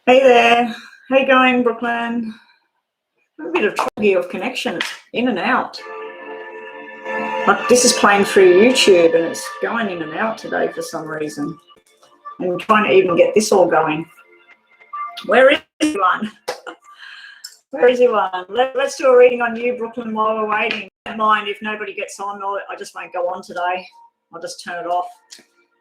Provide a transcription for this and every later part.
Hey there, how you going, Brooklyn? A bit of trouble here of connection, it's in and out. Like this is playing through YouTube and it's going in and out today for some reason. I'm trying to even get this all going. Where is everyone? Where is everyone? Let's do a reading on you, Brooklyn, while we're waiting. Don't mind if nobody gets on, I just won't go on today. I'll just turn it off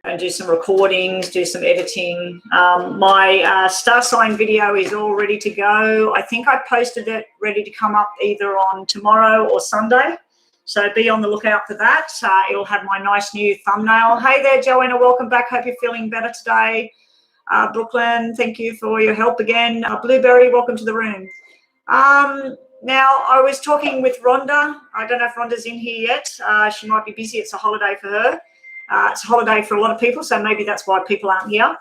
and do some recordings, do some editing. My star sign video is all ready to go. I think I posted it ready to come up either on tomorrow or Sunday. So be on the lookout for that. It'll have my nice new thumbnail. Hey there, Joanna, welcome back. Hope you're feeling better today. Brooklyn, thank you for your help again. Blueberry, welcome to the room. Now, I was talking with Rhonda. I don't know if Rhonda's in here yet. She might be busy. It's a holiday for her. It's a holiday for a lot of people, so maybe that's why people aren't here.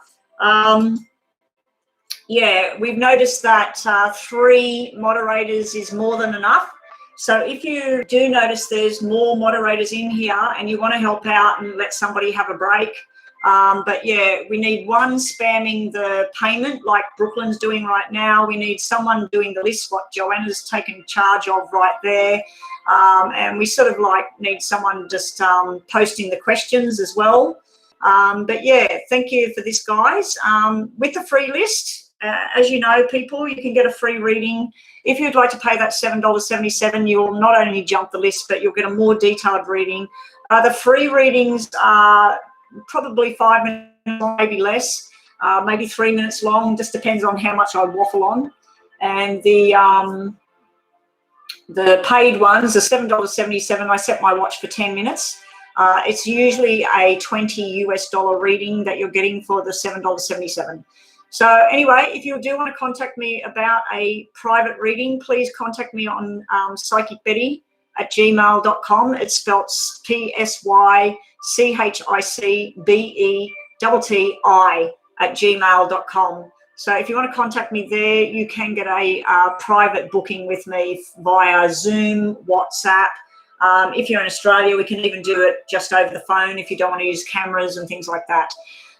Yeah, we've noticed that 3 moderators is more than enough. So if you do notice there's more moderators in here and you want to help out and let somebody have a break, but yeah, we need one spamming the payment like Brooklyn's doing right now. We need someone doing the list, what Joanna's taken charge of right there. And we sort of like need someone just posting the questions as well. But yeah, thank you for this, guys. With the free list, as you know, people, you can get a free reading. If you'd like to pay that $7.77, you'll not only jump the list, but you'll get a more detailed reading. The free readings are probably 5 minutes long, maybe less, maybe 3 minutes long, just depends on how much I waffle on. And the paid ones, the $7.77, I set my watch for 10 minutes. It's usually a $20 US reading that you're getting for the $7.77. So anyway, if you do want to contact me about a private reading, please contact me on psychicbetty@gmail.com. It's spelled PSYCHICBETTI@gmail.com. So if you want to contact me there, you can get a private booking with me via Zoom, WhatsApp. If you're in Australia, we can even do it just over the phone if you don't want to use cameras and things like that.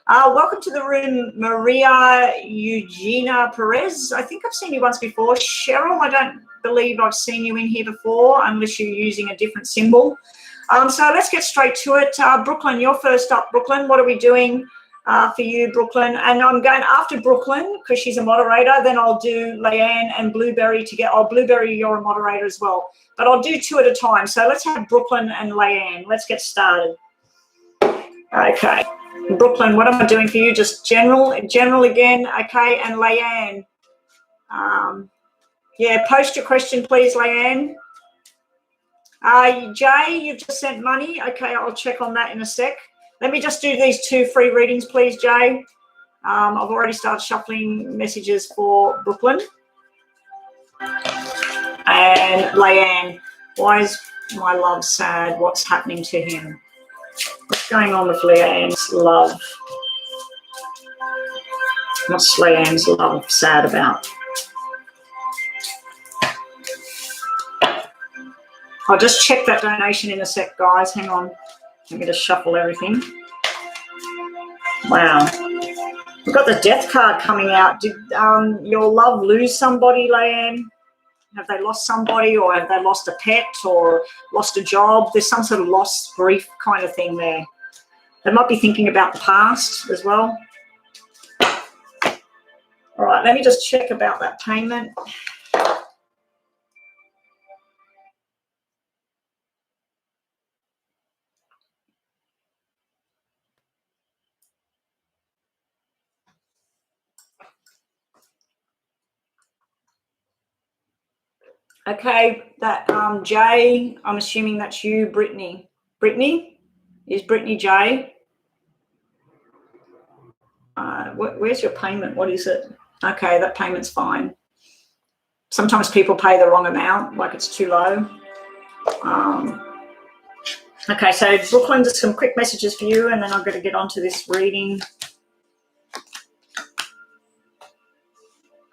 Welcome to the room, Maria Eugenia Perez. I think I've seen you once before. Cheryl, I don't believe I've seen you in here before unless you're using a different symbol. So let's get straight to it. Brooklyn, you're first up. Brooklyn, what are we doing for you, Brooklyn? And I'm going after Brooklyn because she's a moderator. Then I'll do Leanne and Blueberry together. Oh, Blueberry, you're a moderator as well. But I'll do 2 at a time. So let's have Brooklyn and Leanne. Let's get started. Okay. Brooklyn, what am I doing for you? Just general again, okay, and Leanne. Yeah, post your question, please, Leanne. Jay, you've just sent money. Okay, I'll check on that in a sec. Let me just do these 2 free readings, please, Jay. I've already started shuffling messages for Brooklyn. And Leanne, why is my love sad? What's happening to him? What's going on with Leanne's love? What's Leanne's love sad about? I'll just check that donation in a sec, guys. Hang on. Let me just shuffle everything. Wow. We've got the death card coming out. Did your love lose somebody, Leanne? Have they lost somebody, or have they lost a pet or lost a job? There's some sort of loss, grief kind of thing there. They might be thinking about the past as well. All right, let me just check about that payment. Okay, that Jay, I'm assuming that's you, Brittany. Brittany? Is Brittany Jay? Where's your payment? What is it? Okay, that payment's fine. Sometimes people pay the wrong amount, like it's too low. Okay, so Brooklyn, just some quick messages for you, and then I'm going to get onto this reading.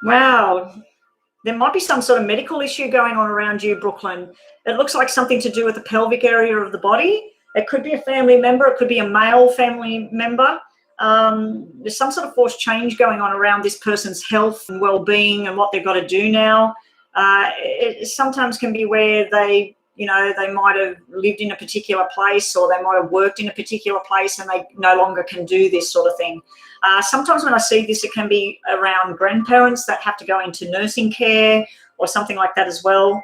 Wow. There might be some sort of medical issue going on around you, Brooklyn. It looks like something to do with the pelvic area of the body. It could be a family member. It could be a male family member. There's some sort of forced change going on around this person's health and well-being and what they've got to do now. It sometimes can be where they might have lived in a particular place, or they might have worked in a particular place, and they no longer can do this sort of thing. Sometimes when I see this, it can be around grandparents that have to go into nursing care or something like that as well.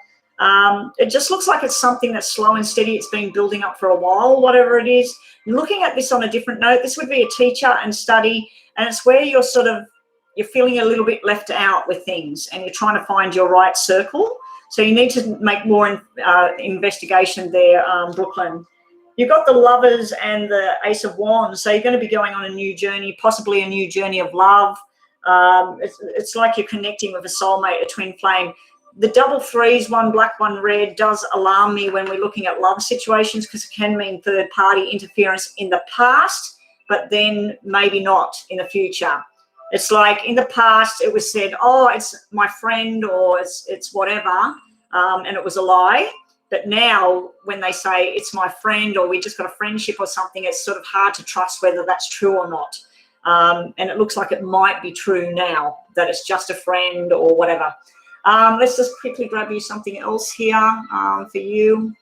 It just looks like it's something that's slow and steady. It's been building up for a while, whatever it is. Looking at this on a different note, this would be a teacher and study, and it's where you're feeling a little bit left out with things, and you're trying to find your right circle. So you need to make more investigation there, Brooklyn. You've got the Lovers and the Ace of Wands, so you're going to be going on a new journey, possibly a new journey of love. It's like you're connecting with a soulmate, a twin flame. The double threes, one black, one red, does alarm me when we're looking at love situations, because it can mean third-party interference in the past, but then maybe not in the future. It's like in the past it was said, oh, it's my friend, or it's whatever, and it was a lie. But now when they say it's my friend, or we just got a friendship or something, it's sort of hard to trust whether that's true or not. And it looks like it might be true now, that it's just a friend or whatever. Let's just quickly grab you something else here for you.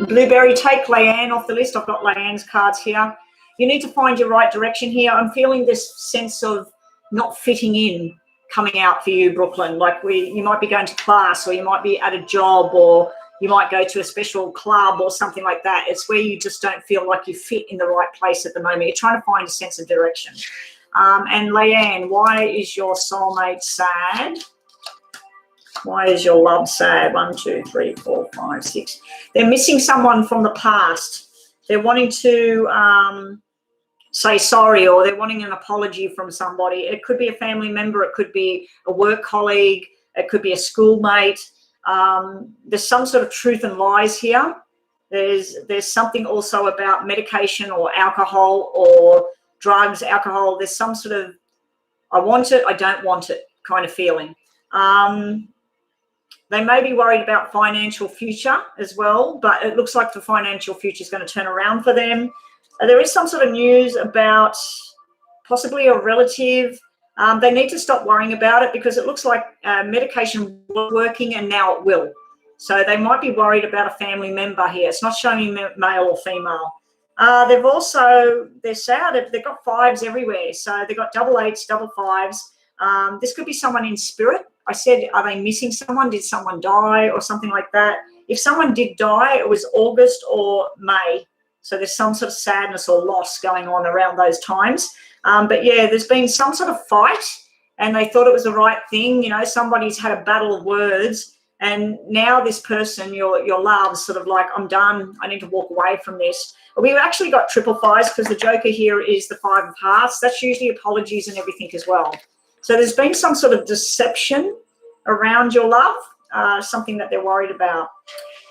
Blueberry, take Leanne off the list. I've got Leanne's cards here. You need to find your right direction here. I'm feeling this sense of not fitting in coming out for you, Brooklyn. Like you might be going to class, or you might be at a job, or you might go to a special club or something like that. It's where you just don't feel like you fit in the right place at the moment. You're trying to find a sense of direction. And Leanne, why is your soulmate sad? Why is your love sad? 1, 2, 3, 4, 5, 6. They're missing someone from the past. They're wanting to say sorry, or they're wanting an apology from somebody. It could be a family member. It could be a work colleague. It could be a schoolmate. There's some sort of truth and lies here. There's something also about medication or alcohol or drugs, alcohol. There's some sort of I want it, I don't want it kind of feeling. They may be worried about financial future as well, but it looks like the financial future is going to turn around for them. There is some sort of news about possibly a relative. They need to stop worrying about it, because it looks like medication was working and now it will. So they might be worried about a family member here. It's not showing male or female. They're sad. They've got 5s everywhere. So they've got double 8s, double 5s. This could be someone in spirit. I said, are they missing someone? Did someone die or something like that? If someone did die, it was August or May. So there's some sort of sadness or loss going on around those times. But yeah, there's been some sort of fight, and they thought it was the right thing. You know, somebody's had a battle of words, and now this person, your love, sort of like, I'm done. I need to walk away from this. We've actually got triple 5s, because the joker here is the 5 of hearts. That's usually apologies and everything as well. So there's been some sort of deception around your love, something that they're worried about.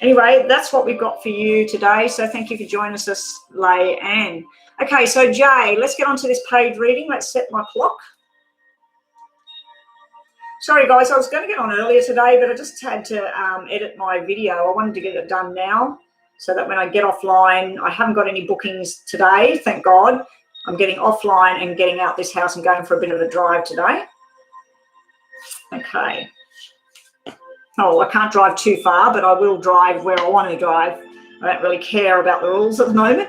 Anyway, that's what we've got for you today. So thank you for joining us, Leanne. Okay, so Jay, let's get on to this page reading. Let's set my clock. Sorry, guys, I was going to get on earlier today, but I just had to edit my video. I wanted to get it done now so that when I get offline, I haven't got any bookings today, thank God. I'm getting offline and getting out this house and going for a bit of a drive today. Okay. Oh, I can't drive too far, but I will drive where I want to drive. I don't really care about the rules at the moment.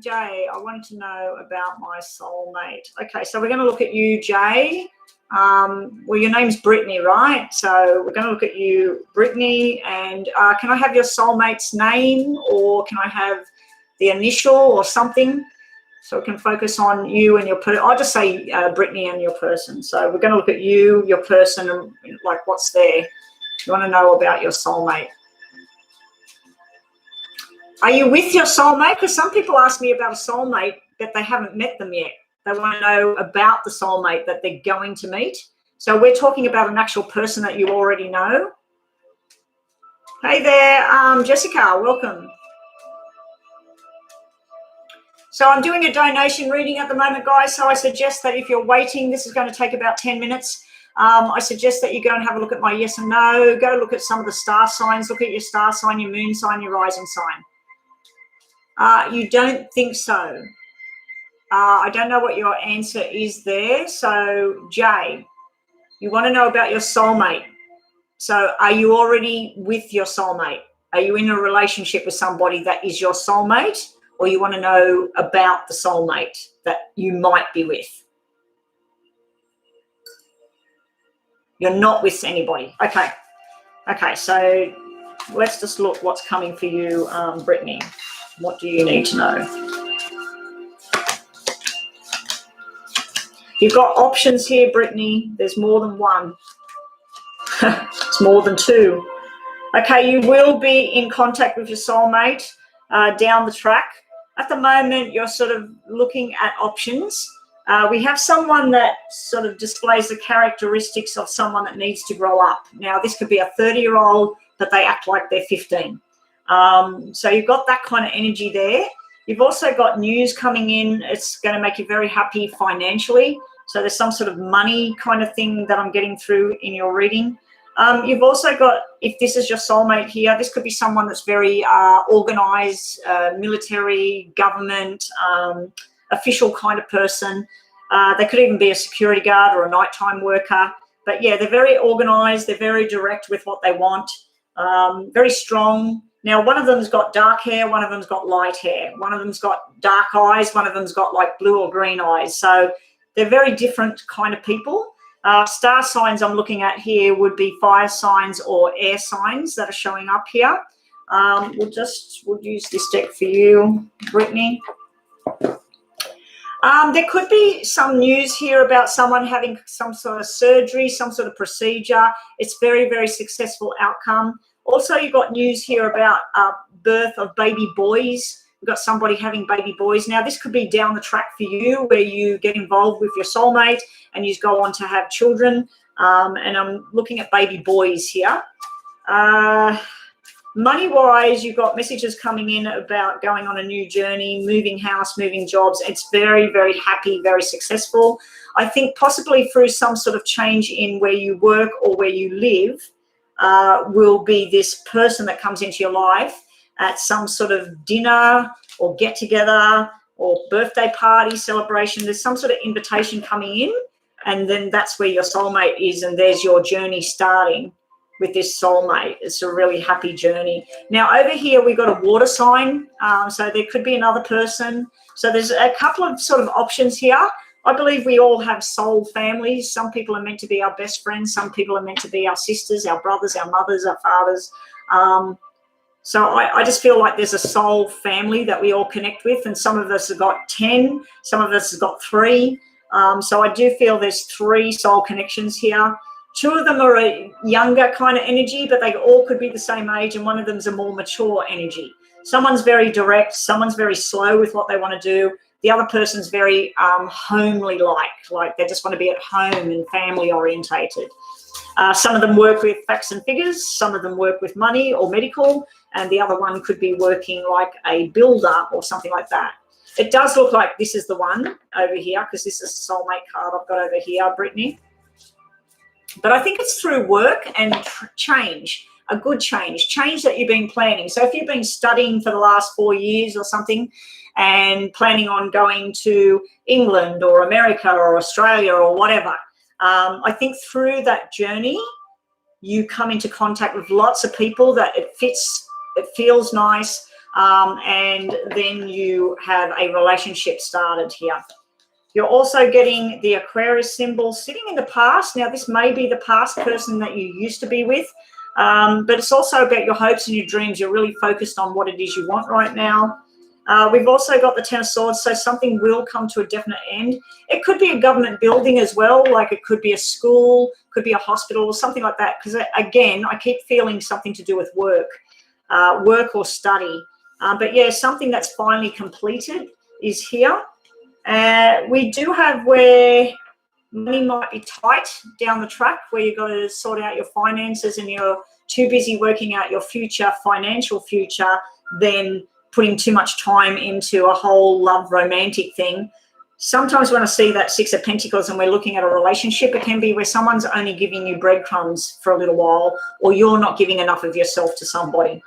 Jay, I wanted to know about my soulmate. Okay, so we're going to look at you, Jay. Well, your name's Brittany, right? So we're going to look at you, Brittany, and can I have your soulmate's name, or can I have the initial or something, so we can focus on you and your person? I'll just say Brittany and your person. So we're going to look at you, your person, and like what's there. You want to know about your soulmate. Are you with your soulmate? Because some people ask me about a soulmate, but they haven't met them yet. They want to know about the soulmate that they're going to meet. So we're talking about an actual person that you already know. Hey there, Jessica, welcome. So I'm doing a donation reading at the moment, guys. So I suggest that if you're waiting, this is going to take about 10 minutes. I suggest that you go and have a look at my yes and no. Go look at some of the star signs. Look at your star sign, your moon sign, your rising sign. You don't think so. I don't know what your answer is there. So, Jay, you want to know about your soulmate. So are you already with your soulmate? Are you in a relationship with somebody that is your soulmate, or you want to know about the soulmate that you might be with? You're not with anybody. Okay. Okay, so let's just look what's coming for you, Brittany. What do you need to know? You've got options here, Brittany. There's more than one. It's more than two. Okay, you will be in contact with your soulmate down the track. At the moment, you're sort of looking at options. We have someone that sort of displays the characteristics of someone that needs to grow up. Now, this could be a 30-year-old, but they act like they're 15. So you've got that kind of energy there. You've also got news coming in. It's going to make you very happy financially. So there's some sort of money kind of thing that I'm getting through in your reading. You've also got, if this is your soulmate here, this could be someone that's very organized, military, government, official kind of person. They could even be a security guard or a nighttime worker. But yeah, they're very organized. They're very direct with what they want. Very strong. Now, one of them's got dark hair. One of them's got light hair. One of them's got dark eyes. One of them's got like blue or green eyes. So they're very different kind of people. Star signs I'm looking at here would be fire signs or air signs that are showing up here. We'll use this deck for you, Brittany. There could be some news here about someone having some sort of surgery, some sort of procedure. It's very, very successful outcome. Also, you've got news here about birth of baby boys. We've got somebody having baby boys. Now, this could be down the track for you where you get involved with your soulmate and you go on to have children. And I'm looking at baby boys here. Money-wise, you've got messages coming in about going on a new journey, moving house, moving jobs. It's very, very happy, very successful. I think possibly through some sort of change in where you work or where you live will be this person that comes into your life at some sort of dinner or get-together or birthday party celebration. There's some sort of invitation coming in, and then that's where your soulmate is, and there's your journey starting with this soulmate. It's a really happy journey. Now, over here, we've got a water sign, so there could be another person. So there's a couple of sort of options here. I believe we all have soul families. Some people are meant to be our best friends. Some people are meant to be our sisters, our brothers, our mothers, our fathers. So I just feel like there's a soul family that we all connect with, and some of us have got 10, some of us have got 3. So I do feel there's 3 soul connections here. 2 of them are a younger kind of energy, but they all could be the same age, and one of them's a more mature energy. Someone's very direct, someone's very slow with what they want to do. The other person's very homely-like they just want to be at home and family-orientated. Some of them work with facts and figures, some of them work with money or medical, and the other one could be working like a builder or something like that. It does look like this is the one over here, because this is a soulmate card I've got over here, Brittany. But I think it's through work and change, a good change that you've been planning. So if you've been studying for the last 4 years or something and planning on going to England or America or Australia or whatever, I think through that journey, you come into contact with lots of people that it fits, it feels nice, and then you have a relationship started here. You're also getting the Aquarius symbol sitting in the past. Now, this may be the past person that you used to be with, but it's also about your hopes and your dreams. You're really focused on what it is you want right now. We've also got the 10 of Swords, so something will come to a definite end. It could be a government building as well, like it could be a school, could be a hospital, something like that, because, again, I keep feeling something to do with work or study. But, yeah, something that's finally completed is here. We do have where money might be tight down the track, where you've got to sort out your finances and you're too busy working out your future, financial future, than putting too much time into a whole love romantic thing. Sometimes when I see that 6 of Pentacles and we're looking at a relationship, it can be where someone's only giving you breadcrumbs for a little while, or you're not giving enough of yourself to somebody.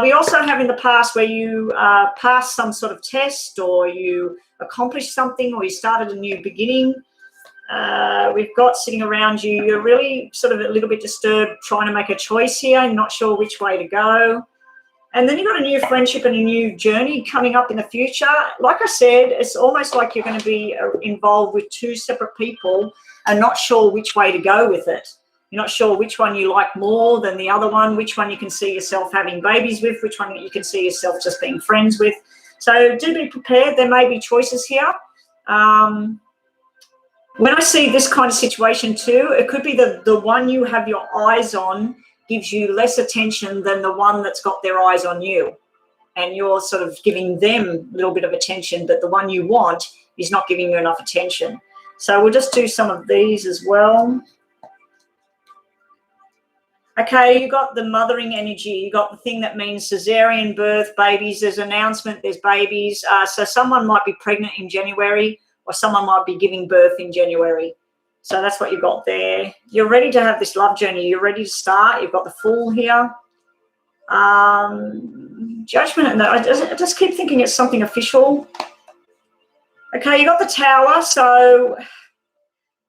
We also have in the past where you passed some sort of test, or you accomplished something, or you started a new beginning. We've got sitting around you, you're really sort of a little bit disturbed trying to make a choice here and not sure which way to go. And then you've got a new friendship and a new journey coming up in the future. Like I said, it's almost like you're going to be involved with two separate people and not sure which way to go with it. You're not sure which one you like more than the other one, which one you can see yourself having babies with, which one you can see yourself just being friends with. So do be prepared. There may be choices here. When I see this kind of situation too, it could be the one you have your eyes on gives you less attention than the one that's got their eyes on you. And you're sort of giving them a little bit of attention, but the one you want is not giving you enough attention. So we'll just do some of these as well. Okay, you got the mothering energy. You got the thing that means cesarean birth, babies. There's announcement, there's babies. So someone might be pregnant in January, or someone might be giving birth in January. So that's what you've got there. You're ready to have this love journey. You're ready to start. You've got the Fool here. Judgment. And I just keep thinking it's something official. Okay, you got the Tower. So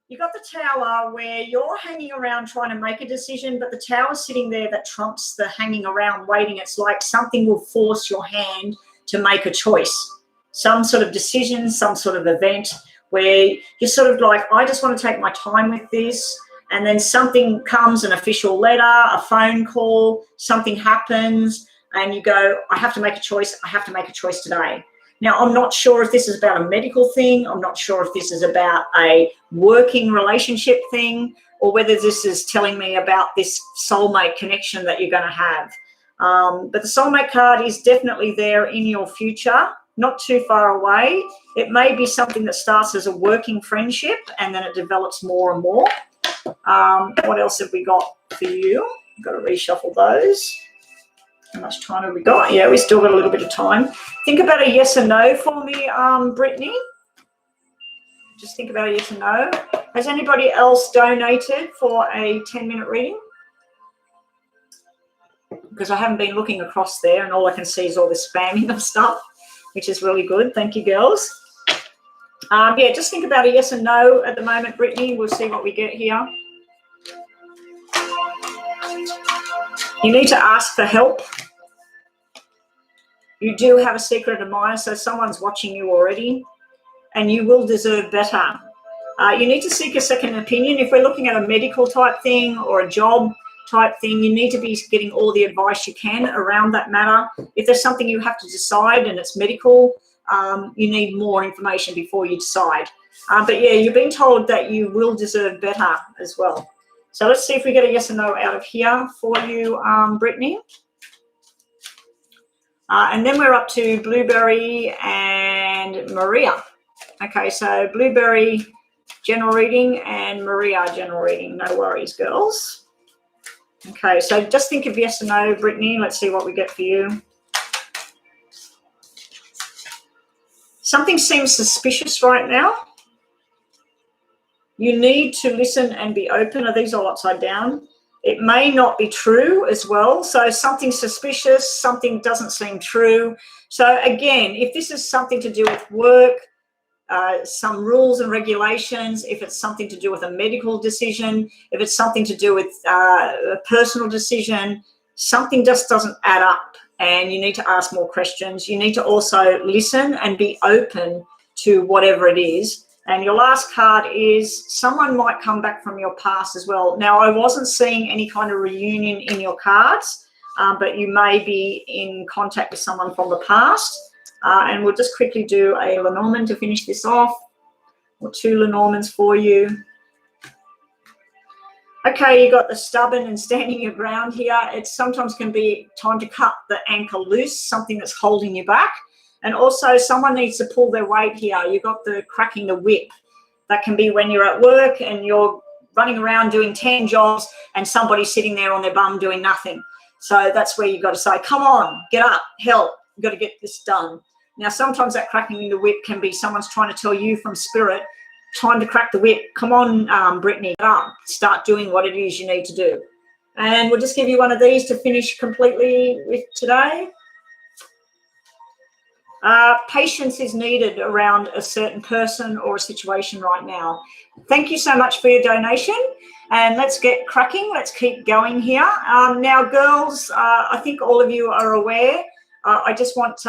you got the Tower where you're hanging around trying to make a decision, but the Tower's sitting there that trumps the hanging around waiting. It's like something will force your hand to make a choice. Some sort of decision, some sort of event where you're sort of like, I just want to take my time with this. And then something comes, an official letter, a phone call, something happens, and you go, I have to make a choice. I have to make a choice today. Now, I'm not sure if this is about a medical thing. I'm not sure if this is about a working relationship thing, or whether this is telling me about this soulmate connection that you're going to have. But the soulmate card is definitely there in your future, not too far away. It may be something that starts as a working friendship and then it develops more and more. What else have we got for you? I've got to reshuffle those. How much time have we got? Yeah, we still got a little bit of time. Think about a yes or no for me, Brittany. Just think about a yes or no. Has anybody else donated for a 10-minute reading? Because I haven't been looking across there and all I can see is all this spamming of stuff, which is really good. Thank you, girls. Yeah, just think about a yes and no at the moment, Brittany. We'll see what we get here. You need to ask for help. You do have a secret admirer, so someone's watching you already, and you will deserve better. You need to seek a second opinion. If we're looking at a medical type thing or a job type thing, you need to be getting all the advice you can around that matter. If there's something you have to decide and it's medical, you need more information before you decide. But yeah, you're being told that you will deserve better as well. So let's see if we get a yes or no out of here for you, Brittany. And then we're up to Blueberry and Maria. Okay, so Blueberry general reading and Maria general reading. No worries, girls. Okay, so just think of yes or no, Brittany. Let's see what we get for you. Something seems suspicious right now. You need to listen and be open. Are these all upside down? It may not be true as well. So something suspicious, something doesn't seem true. So again, if this is something to do with work, some rules and regulations, if it's something to do with a medical decision, if it's something to do with a personal decision, something just doesn't add up and you need to ask more questions. You need to also listen and be open to whatever it is. And your last card is someone might come back from your past as well. Now, I wasn't seeing any kind of reunion in your cards, but you may be in contact with someone from the past. And we'll just quickly do a Lenormand to finish this off, or 2 Lenormands for you. Okay, you got the stubborn and standing your ground here. It sometimes can be time to cut the anchor loose, something that's holding you back. And also someone needs to pull their weight here. You've got the cracking the whip. That can be when you're at work and you're running around doing 10 jobs and somebody's sitting there on their bum doing nothing. So that's where you've got to say, come on, get up, help. You've got to get this done. Now, sometimes that cracking the whip can be someone's trying to tell you from spirit, time to crack the whip. Come on, Brittany, get up. Start doing what it is you need to do. And we'll just give you one of these to finish completely with today. Patience is needed around a certain person or a situation right now. Thank you so much for your donation, and let's get cracking. Let's keep going here. Now, girls, I think all of you are aware. I just want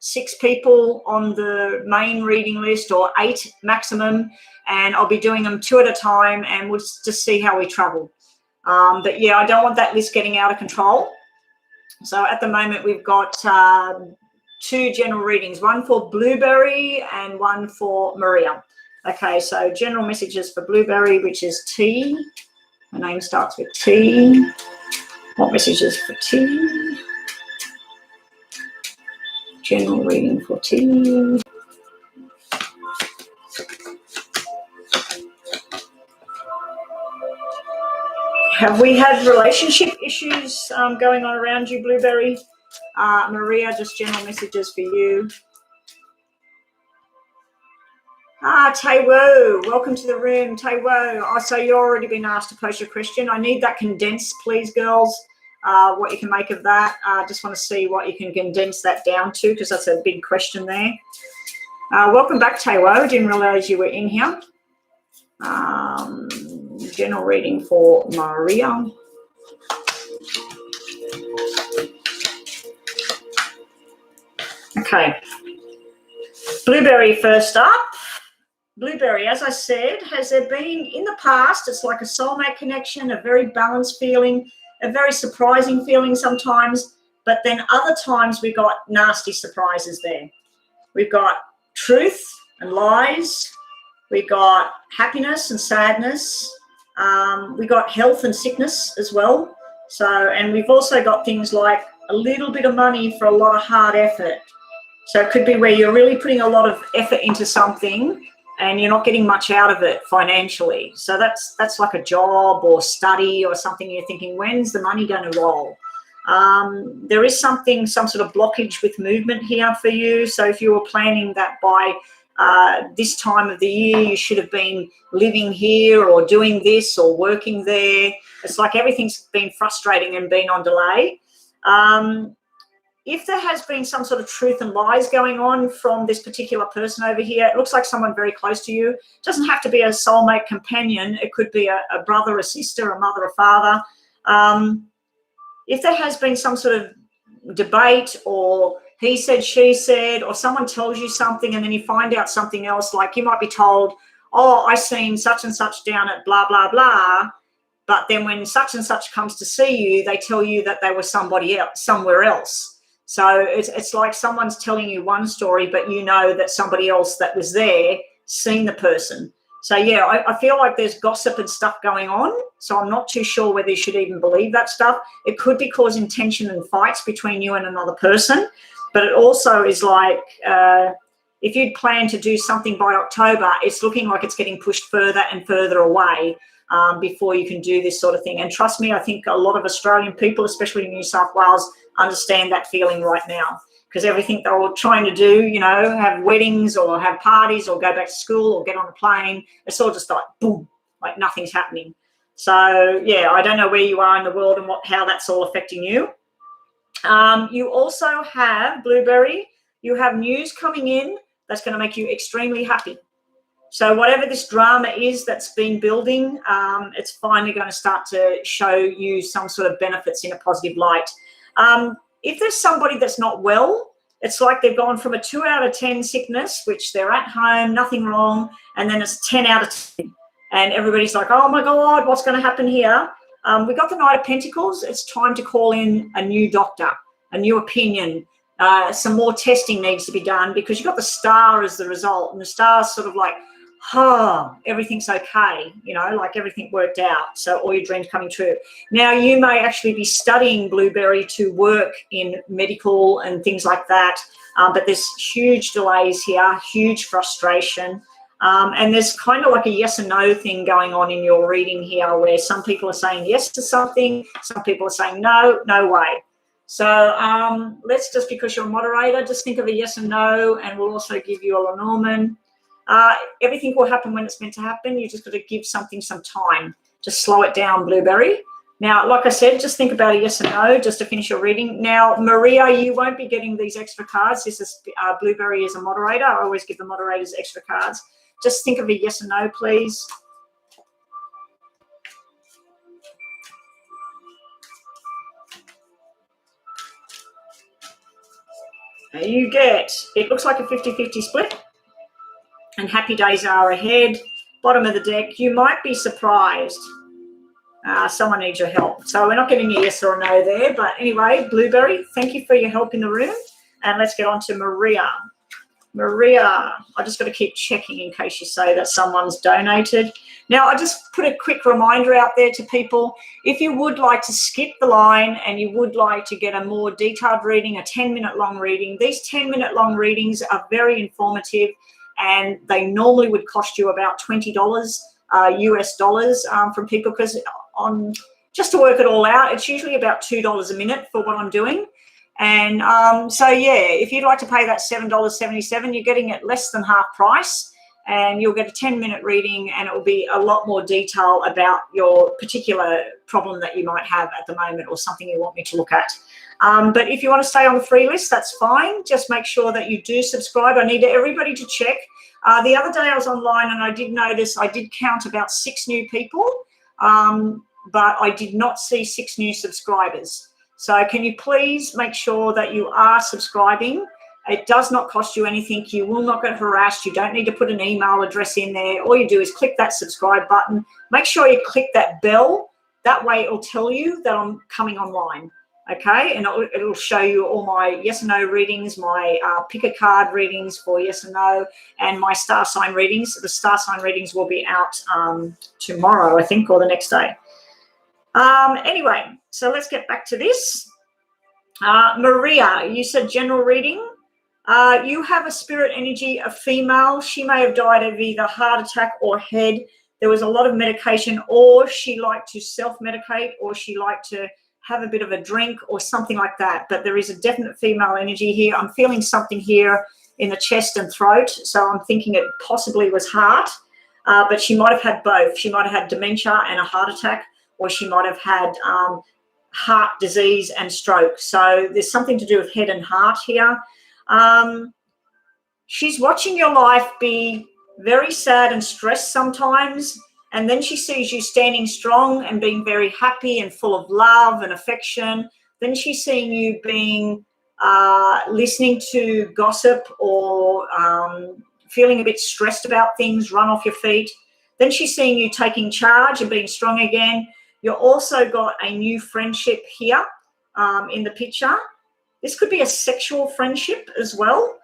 6 people on the main reading list, or 8 maximum, and I'll be doing them 2 at a time, and we'll just see how we travel. But yeah, I don't want that list getting out of control. So at the moment, we've got 2 general readings, one for Blueberry and one for Maria. Okay, so general messages for Blueberry, which is T. Her name starts with T. What messages for T? General reading for T. Have we had relationship issues going on around you, Blueberry? Maria, just general messages for you. Taiwo, welcome to the room, Taiwo. Oh, so you've already been asked to post your question. I need that condensed, please, girls, what you can make of that. Just want to see what you can condense that down to, because that's a big question there. Welcome back, Taiwo. Didn't realise you were in here. General reading for Maria. Okay. Blueberry first up. Blueberry, as I said, has there been in the past, it's like a soulmate connection, a very balanced feeling, a very surprising feeling sometimes, but then other times we got nasty surprises there. We've got truth and lies. We got happiness and sadness. We got health and sickness as well. So, and we've also got things like a little bit of money for a lot of hard effort. So it could be where you're really putting a lot of effort into something and you're not getting much out of it financially. So that's like a job or study or something you're thinking, when's the money going to roll? There is some sort of blockage with movement here for you. So if you were planning that by this time of the year, you should have been living here or doing this or working there. It's like everything's been frustrating and been on delay. If there has been some sort of truth and lies going on from this particular person over here, it looks like someone very close to you. It doesn't have to be a soulmate companion. It could be a brother, a sister, a mother, a father. If there has been some sort of debate or he said, she said, or someone tells you something and then you find out something else, like you might be told, oh, I seen such and such down at blah, blah, blah. But then when such and such comes to see you, they tell you that they were somebody else, somewhere else. So it's like someone's telling you one story, but you know that somebody else that was there seen the person. So, yeah, I feel like there's gossip and stuff going on. So I'm not too sure whether you should even believe that stuff. It could be causing tension and fights between you and another person. But it also is like if you'd planned to do something by October, it's looking like it's getting pushed further and further away before you can do this sort of thing. And trust me, I think a lot of Australian people, especially in New South Wales, understand that feeling right now, because everything they're all trying to do, you know, have weddings or have parties or go back to school or get on a plane, it's all just like boom, like nothing's happening. So yeah, I don't know where you are in the world and how that's all affecting you. You also have, Blueberry, you have news coming in that's going to make you extremely happy. So whatever this drama is that's been building, it's finally going to start to show you some sort of benefits in a positive light. If there's somebody that's not well, it's like they've gone from a 2 out of 10 sickness, which they're at home, nothing wrong, and then it's 10 out of 10. And everybody's like, oh, my God, what's going to happen here? We got the Knight of Pentacles. It's time to call in a new doctor, a new opinion. Some more testing needs to be done because you've got the Star as the result, and the Star's sort of like, everything's okay, you know, like everything worked out. So all your dreams coming true. Now you may actually be studying, Blueberry, to work in medical and things like that. But there's huge delays here, huge frustration. And there's kind of like a yes and no thing going on in your reading here, where some people are saying yes to something, some people are saying no, no way. So let's just, because you're a moderator, just think of a yes and no, and we'll also give you a Lenormand. Everything will happen when it's meant to happen. You just got to give something some time. Just slow it down, Blueberry. Now, like I said, just think about a yes or no just to finish your reading. Now, Maria, you won't be getting these extra cards. This is Blueberry is a moderator. I always give the moderators extra cards. Just think of a yes or no, please. You get, it looks like a 50-50 split, and happy days are ahead. Bottom of the deck, you might be surprised. Someone needs your help. So we're not getting a yes or a no there. But anyway, Blueberry, thank you for your help in the room. And let's get on to Maria. Maria, I just got to keep checking in case you say that someone's donated. Now, I just put a quick reminder out there to people. If you would like to skip the line and you would like to get a more detailed reading, a 10-minute long reading, these 10-minute long readings are very informative, and they normally would cost you about $20 US dollars from people, because on just to work it all out, it's usually about $2 a minute for what I'm doing. And so, yeah, if you'd like to pay that $7.77, you're getting it less than half price, and you'll get a 10-minute reading, and it will be a lot more detail about your particular problem that you might have at the moment or something you want me to look at. But if you want to stay on the free list, that's fine. Just make sure that you do subscribe. I need everybody to check. The other day I was online and I did notice I did count about 6 new people, but I did not see 6 new subscribers. So can you please make sure that you are subscribing? It does not cost you anything. You will not get harassed. You don't need to put an email address in there. All you do is click that subscribe button. Make sure you click that bell. That way it will tell you that I'm coming online. Okay, and it'll show you all my yes and no readings, my pick a card readings for yes and no, and my star sign readings. The star sign readings will be out tomorrow, I think, or the next day. Anyway, so let's get back to this. Maria, you said general reading. You have a spirit energy, a female. She may have died of either heart attack or head. There was a lot of medication, or she liked to self-medicate, or she liked to have a bit of a drink or something like that. But there is a definite female energy here. I'm feeling something here in the chest and throat, so I'm thinking it possibly was heart, but she might have had both. She might have had dementia and a heart attack, or she might have had heart disease and stroke. So there's something to do with head and heart here. She's watching your life be very sad and stressed sometimes, and then she sees you standing strong and being very happy and full of love and affection. Then she's seeing you being listening to gossip or feeling a bit stressed about things, run off your feet. Then she's seeing you taking charge and being strong again. You've also got a new friendship here in the picture. This could be a sexual friendship as well.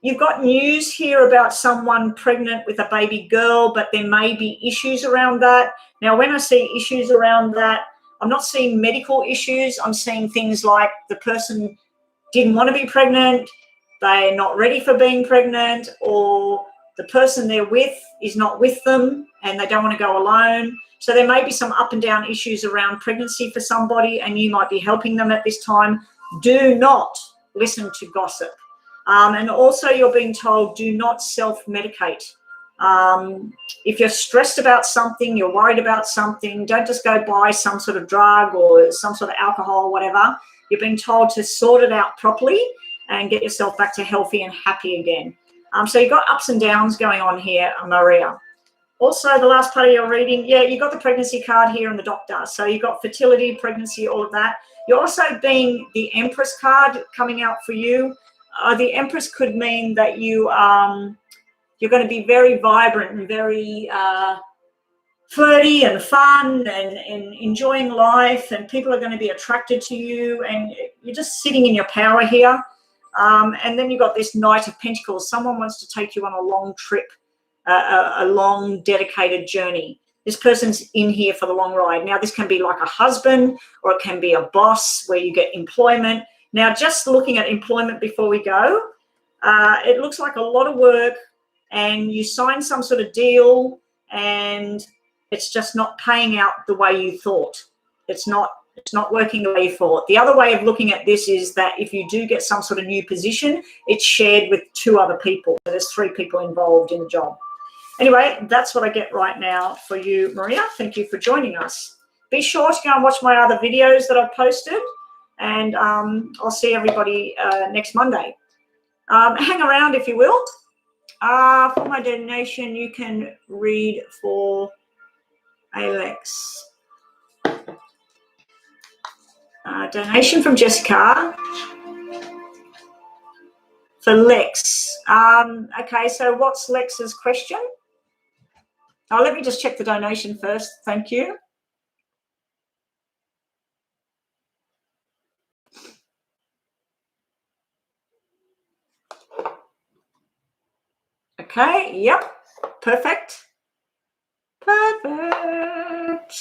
You've got news here about someone pregnant with a baby girl, but there may be issues around that. Now, when I see issues around that, I'm not seeing medical issues. I'm seeing things like the person didn't want to be pregnant, they're not ready for being pregnant, or the person they're with is not with them and they don't want to go alone. So there may be some up and down issues around pregnancy for somebody, and you might be helping them at this time. Do not listen to gossip. And also you're being told, do not self-medicate. If you're stressed about something, you're worried about something, don't just go buy some sort of drug or some sort of alcohol or whatever. You're being told to sort it out properly and get yourself back to healthy and happy again. So you've got ups and downs going on here, Maria. Also, the last part of your reading, yeah, you got the pregnancy card here and the doctor. So you've got fertility, pregnancy, all of that. You're also being the Empress card coming out for you. The Empress could mean that you're going to be very vibrant and very flirty and fun and enjoying life, and people are going to be attracted to you, and you're just sitting in your power here. And then you've got this Knight of Pentacles. Someone wants to take you on a long trip, a long dedicated journey. This person's in here for the long ride. Now, this can be like a husband, or it can be a boss where you get employment. Now, just looking at employment before we go, it looks like a lot of work, and you sign some sort of deal and it's just not paying out the way you thought. It's not working the way you thought. The other way of looking at this is that if you do get some sort of new position, it's shared with 2 other people. So there's 3 people involved in the job. Anyway, that's what I get right now for you, Maria. Thank you for joining us. be sure to go and watch my other videos that I've posted, and I'll see everybody next Monday. Hang around if you will. For my donation, you can read for Alex. Donation from Jessica for Lex. Okay, so what's Lex's question? Oh, let me just check the donation first. Thank you. Okay, yep, perfect. Perfect.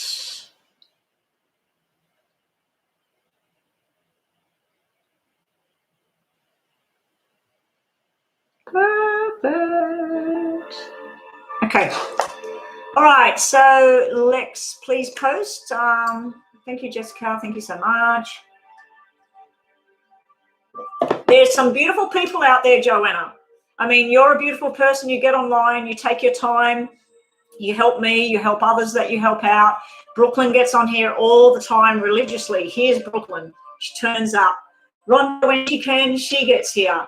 Perfect. Okay. All right, so Lex, please post. Thank you, Jessica. Thank you so much. There's some beautiful people out there, Joanna. I mean, you're a beautiful person. You get online, you take your time, you help me, you help others that you help out. Brooklyn gets on here all the time religiously. Here's Brooklyn. She turns up. Rhonda, when she can, she gets here.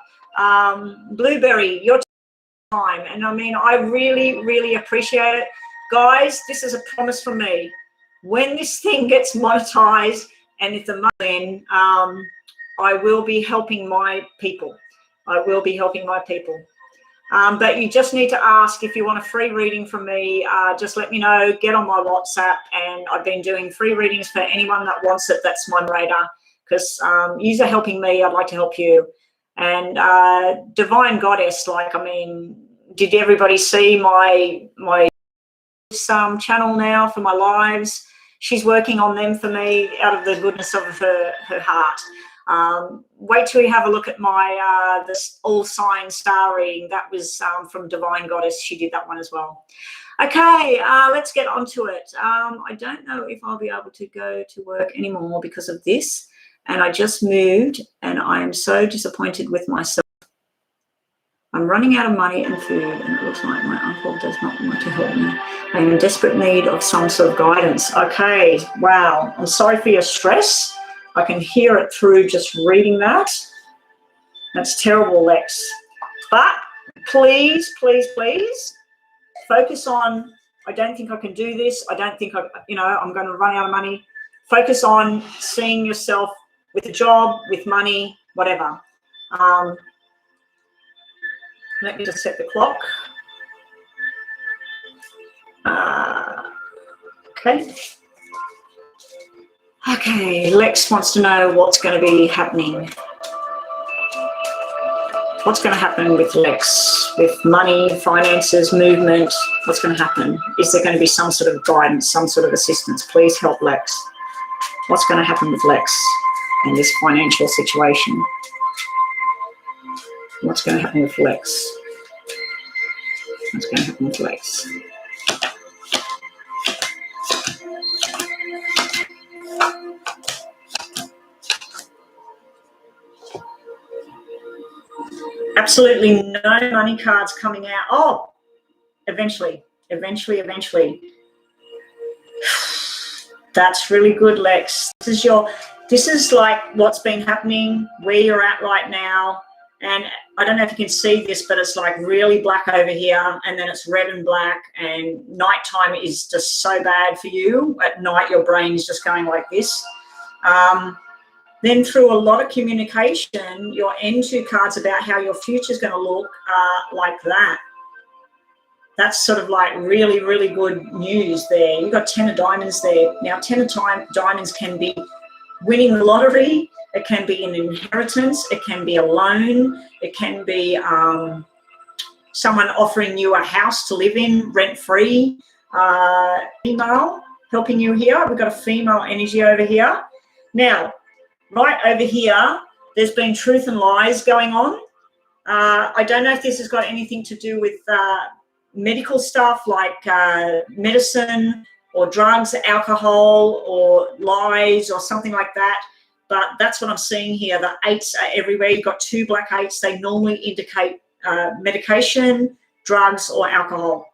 Blueberry, your time. And I mean, I really, really appreciate it. Guys, this is a promise from me. When this thing gets monetized and if the money, I will be helping my people. I will be helping my people. But you just need to ask if you want a free reading from me. Just let me know, get on my WhatsApp, and I've been doing free readings for anyone that wants it. That's my radar, because you're helping me, I'd like to help you. And Divine Goddess, like, I mean, did everybody see my channel now for my lives? She's working on them for me out of the goodness of her heart. Wait till you have a look at my this all sign star reading. That was from Divine Goddess. She did that one as well. Okay, let's get on to it. I don't know if I'll be able to go to work anymore because of this. And I just moved, and I am so disappointed with myself. I'm running out of money and food, and it looks like my uncle does not want to help me. I am in desperate need of some sort of guidance. Okay, wow. I'm sorry for your stress. I can hear it through just reading that. That's terrible, Lex. But please, please, please focus on, I don't think I can do this. I don't think I'm going to run out of money. Focus on seeing yourself with a job, with money, whatever. Let me just set the clock. Okay. Okay, Lex wants to know what's going to be happening. What's going to happen with Lex, with money, finances, movement? What's going to happen? Is there going to be some sort of guidance, some sort of assistance? Please help Lex. What's going to happen with Lex in this financial situation? What's going to happen with Lex? What's going to happen with Lex? Absolutely no money cards coming out. Oh, eventually. That's really good, Lex. This is like what's been happening, where you're at right now. And I don't know if you can see this, but it's like really black over here, and then it's red and black, and nighttime is just so bad for you. At night, your brain is just going like this. Then through a lot of communication, your end two cards about how your future is going to look like that. That's sort of like really, really good news there. You've got 10 of diamonds there. Now, 10 of diamonds can be winning the lottery. It can be an inheritance. It can be a loan. It can be someone offering you a house to live in, rent-free. Female helping you here. We've got a female energy over here. Now, right over here, there's been truth and lies going on. I don't know if this has got anything to do with medical stuff like medicine or drugs, alcohol, or lies or something like that. But that's what I'm seeing here. The 8s are everywhere. You've got 2 black 8s. They normally indicate medication, drugs, or alcohol.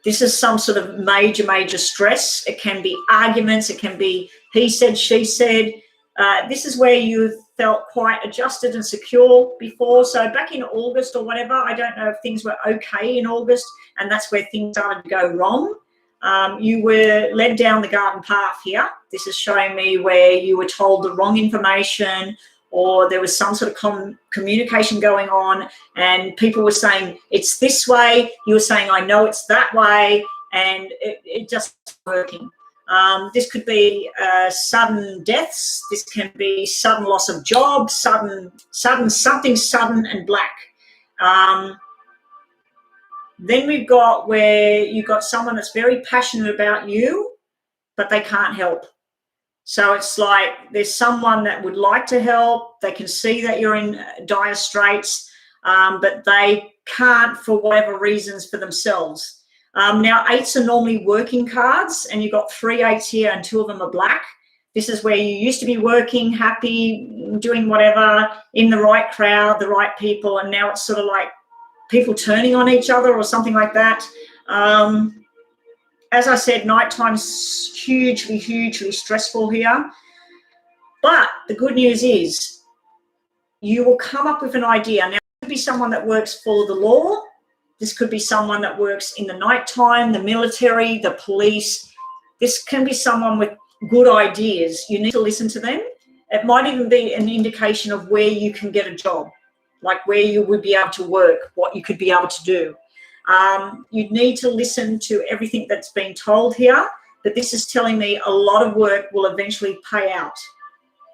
This is some sort of major stress. It can be arguments. It can be he said, she said. This is where you felt quite adjusted and secure before. So back in August or whatever, I don't know if things were okay in August, and that's where things started to go wrong. You were led down the garden path here. This is showing me where you were told the wrong information, or there was some sort of communication going on, and people were saying, it's this way. You were saying, I know it's that way, and it just wasn't working. This could be sudden deaths. This can be sudden loss of job, something sudden and black. Then we've got where you've got someone that's very passionate about you, but they can't help. So it's like there's someone that would like to help. They can see that you're in dire straits, but they can't for whatever reasons for themselves. Now, 8s are normally working cards, and you've got 3 8s here and 2 of them are black. This is where you used to be working, happy, doing whatever, in the right crowd, the right people, and now it's sort of like people turning on each other or something like that. As I said, nighttime's hugely stressful here. But the good news is you will come up with an idea. Now, it could be someone that works for the law. This could be someone that works in the nighttime, the military, the police. This can be someone with good ideas. You need to listen to them. It might even be an indication of where you can get a job, like where you would be able to work, what you could be able to do. You'd need to listen to everything that's being told here, but this is telling me a lot of work will eventually pay out.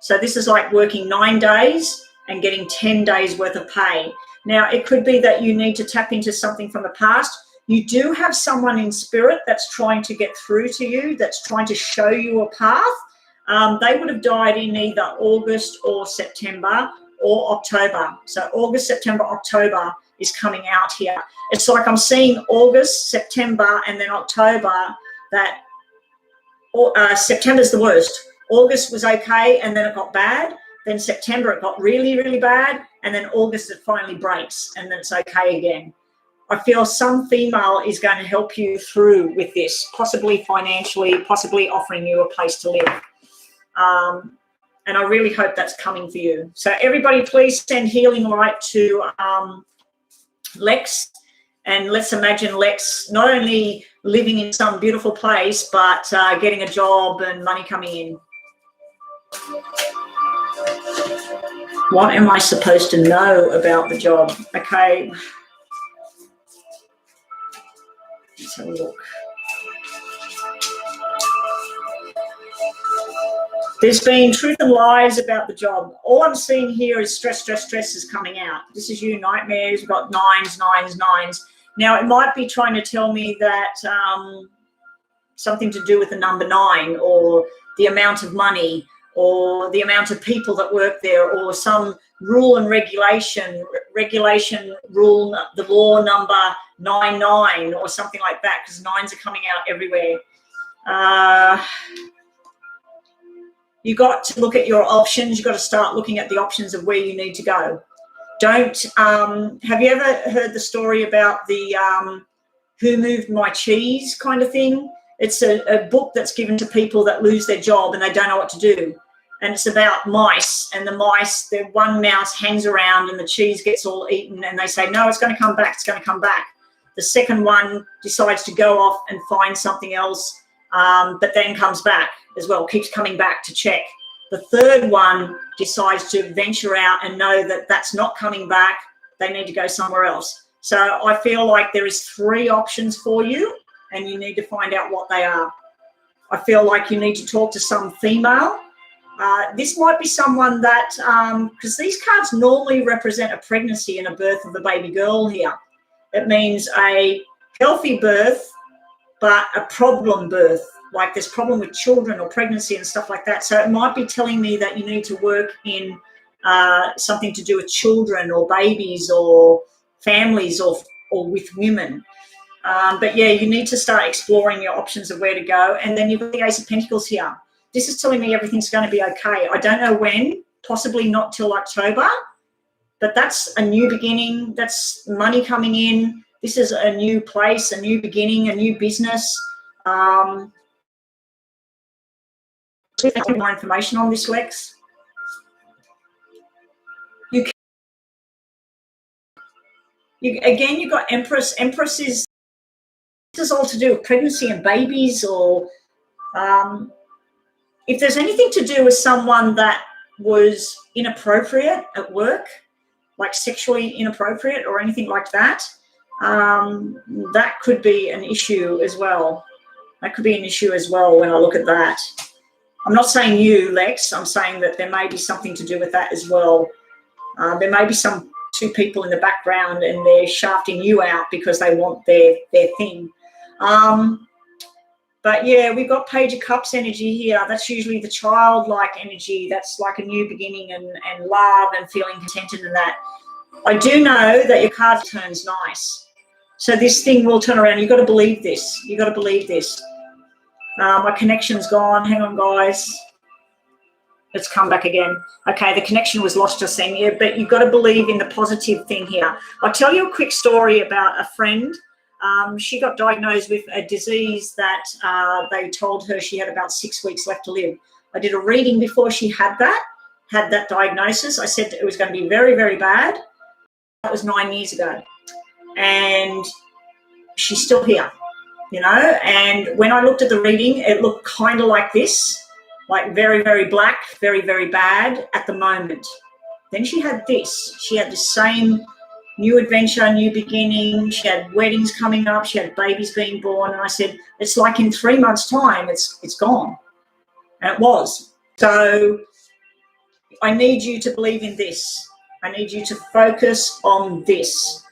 So this is like working 9 days and getting 10 days worth of pay. Now, it could be that you need to tap into something from the past. You do have someone in spirit that's trying to get through to you, that's trying to show you a path. They would have died in either August or September or October. So August, September, October is coming out here. It's like I'm seeing August, September, and then October. That September's the worst. August was okay, and then it got bad. Then September, it got really bad. And then August, it finally breaks, and then it's okay again. I feel some female is going to help you through with this, possibly financially, possibly offering you a place to live. And I really hope that's coming for you. So everybody, please send healing light to Lex. And let's imagine Lex not only living in some beautiful place, but getting a job and money coming in. What am I supposed to know about the job? Okay. Let's have a look. There's been truth and lies about the job. All I'm seeing here is stress is coming out. This is you, nightmares. We've got 9s. Now, it might be trying to tell me that something to do with the number 9, or the amount of money, or the amount of people that work there, or some rule and regulation rule, the law number 99 or something like that, because 9s are coming out everywhere. You got to look at your options. You've got to start looking at the options of where you need to go. Don't, have you ever heard the story about the Who Moved My Cheese kind of thing? It's a book that's given to people that lose their job and they don't know what to do. And it's about mice, and the mice, the one mouse hangs around and the cheese gets all eaten, and they say, no, it's going to come back, it's going to come back. The second one decides to go off and find something else, but then comes back as well, keeps coming back to check. The third one decides to venture out and know that that's not coming back. They need to go somewhere else. So I feel like there is 3 options for you, and you need to find out what they are. I feel like you need to talk to some female. This might be someone that, because these cards normally represent a pregnancy and a birth of a baby girl here. It means a healthy birth, but a problem birth. Like there's problem with children or pregnancy and stuff like that. So it might be telling me that you need to work in something to do with children or babies or families or with women. But yeah, you need to start exploring your options of where to go. And then you've got the Ace of Pentacles here. This is telling me everything's going to be okay. I don't know when, possibly not till October, but that's a new beginning. That's money coming in. This is a new place, a new beginning, a new business. More information on this, Lex. Again, you've got Empress. Empress is all to do with pregnancy and babies, or if there's anything to do with someone that was inappropriate at work, like sexually inappropriate or anything like that, that could be an issue as well. That could be an issue as well when I look at that. I'm not saying you, Lex. I'm saying that there may be something to do with that as well. There may be two people in the background and they're shafting you out because they want their thing. But yeah, we've got Page of Cups energy here. That's usually the childlike energy. That's like a new beginning and love and feeling contented in that. I do know that your card turns nice. So this thing will turn around. You've got to believe this. You've got to believe this. My connection's gone. Hang on, guys. Let's come back again. Okay, the connection was lost just then. Yeah, but you've got to believe in the positive thing here. I'll tell you a quick story about a friend. She got diagnosed with a disease that they told her she had about 6 weeks left to live. I did a reading before she had that diagnosis. I said it was going to be very, very bad. That was 9 years ago. And she's still here, you know. And when I looked at the reading, it looked kind of like this, like very, very black, very, very bad at the moment. Then she had this. She had the same new adventure, new beginning. She had weddings coming up. She had babies being born. And I said, it's like in 3 months' time, it's gone. And it was. So I need you to believe in this. I need you to focus on this.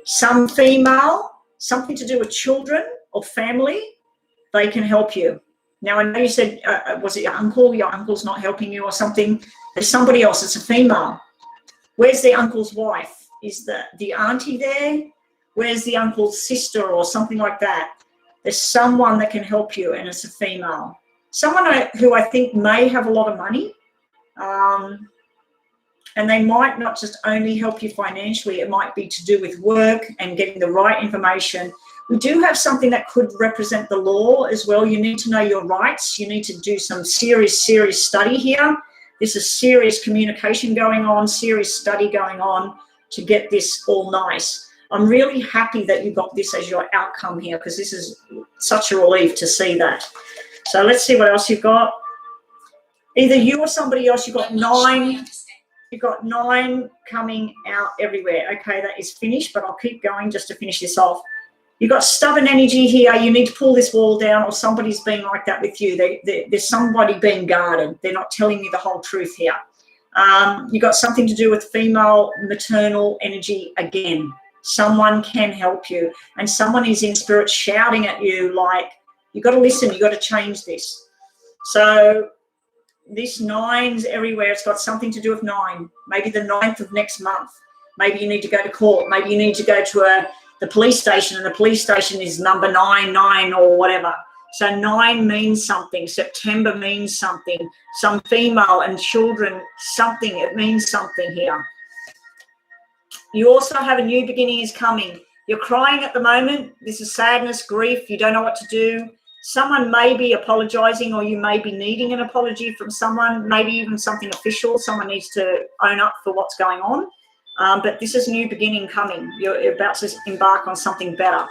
Some female, something to do with children or family, they can help you. Now, I know you said, was it your uncle? Your uncle's not helping you or something. There's somebody else. It's a female. Where's the uncle's wife? Is the auntie there? Where's the uncle's sister or something like that? There's someone that can help you, and it's a female. Someone who I think may have a lot of money, and they might not just only help you financially. It might be to do with work and getting the right information. We do have something that could represent the law as well. You need to know your rights. You need to do some serious study here. There's a serious communication going on, serious study going on to get this all nice. I'm really happy that you got this as your outcome here, because this is such a relief to see that. So let's see what else you've got. Either you or somebody else, you've got 9. You've got 9 coming out everywhere. Okay, that is finished, but I'll keep going just to finish this off. You've got stubborn energy here. You need to pull this wall down, or somebody's being like that with you. There's somebody being guarded. They're not telling you the whole truth here. You've got something to do with female maternal energy again. Someone can help you, and someone is in spirit shouting at you like, you've got to listen, you've got to change this. So this 9's everywhere. It's got something to do with 9. Maybe the 9th of next month. Maybe you need to go to court. Maybe you need to go to the police station, and the police station is number 99 or whatever. So 9 means something. September means something. Some female and children, something. It means something here. You also have a new beginning is coming. You're crying at the moment. This is sadness, grief. You don't know what to do. Someone may be apologising, or you may be needing an apology from someone, maybe even something official. Someone needs to own up for what's going on. But this is a new beginning coming. You're about to embark on something better.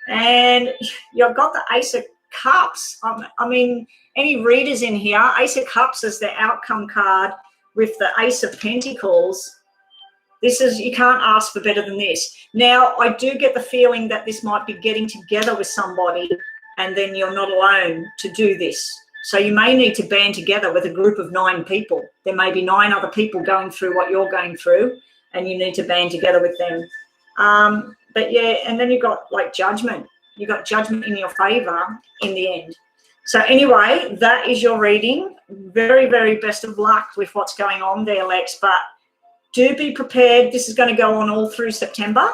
And you've got the Ace of Cups. I mean, any readers in here, Ace of Cups is the outcome card with the Ace of Pentacles. This is, you can't ask for better than this. Now, I do get the feeling that this might be getting together with somebody, and then you're not alone to do this. So you may need to band together with a group of 9 people. There may be 9 other people going through what you're going through, and you need to band together with them. But yeah, and then you've got like judgment. You've got judgment in your favor in the end. So anyway, that is your reading. Very, very best of luck with what's going on there, Lex. But do be prepared. This is going to go on all through September.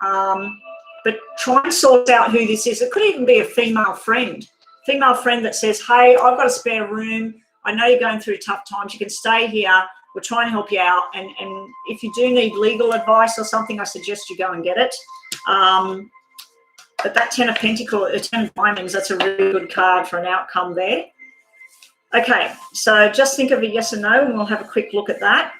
But try and sort out who this is. It could even be a female friend that says, hey, I've got a spare room. I know you're going through tough times. You can stay here. We're trying to help you out. And if you do need legal advice or something, I suggest you go and get it. But that 10 of Pentacles, 10 of Diamonds, that's a really good card for an outcome there. Okay, so just think of a yes or no, and we'll have a quick look at that.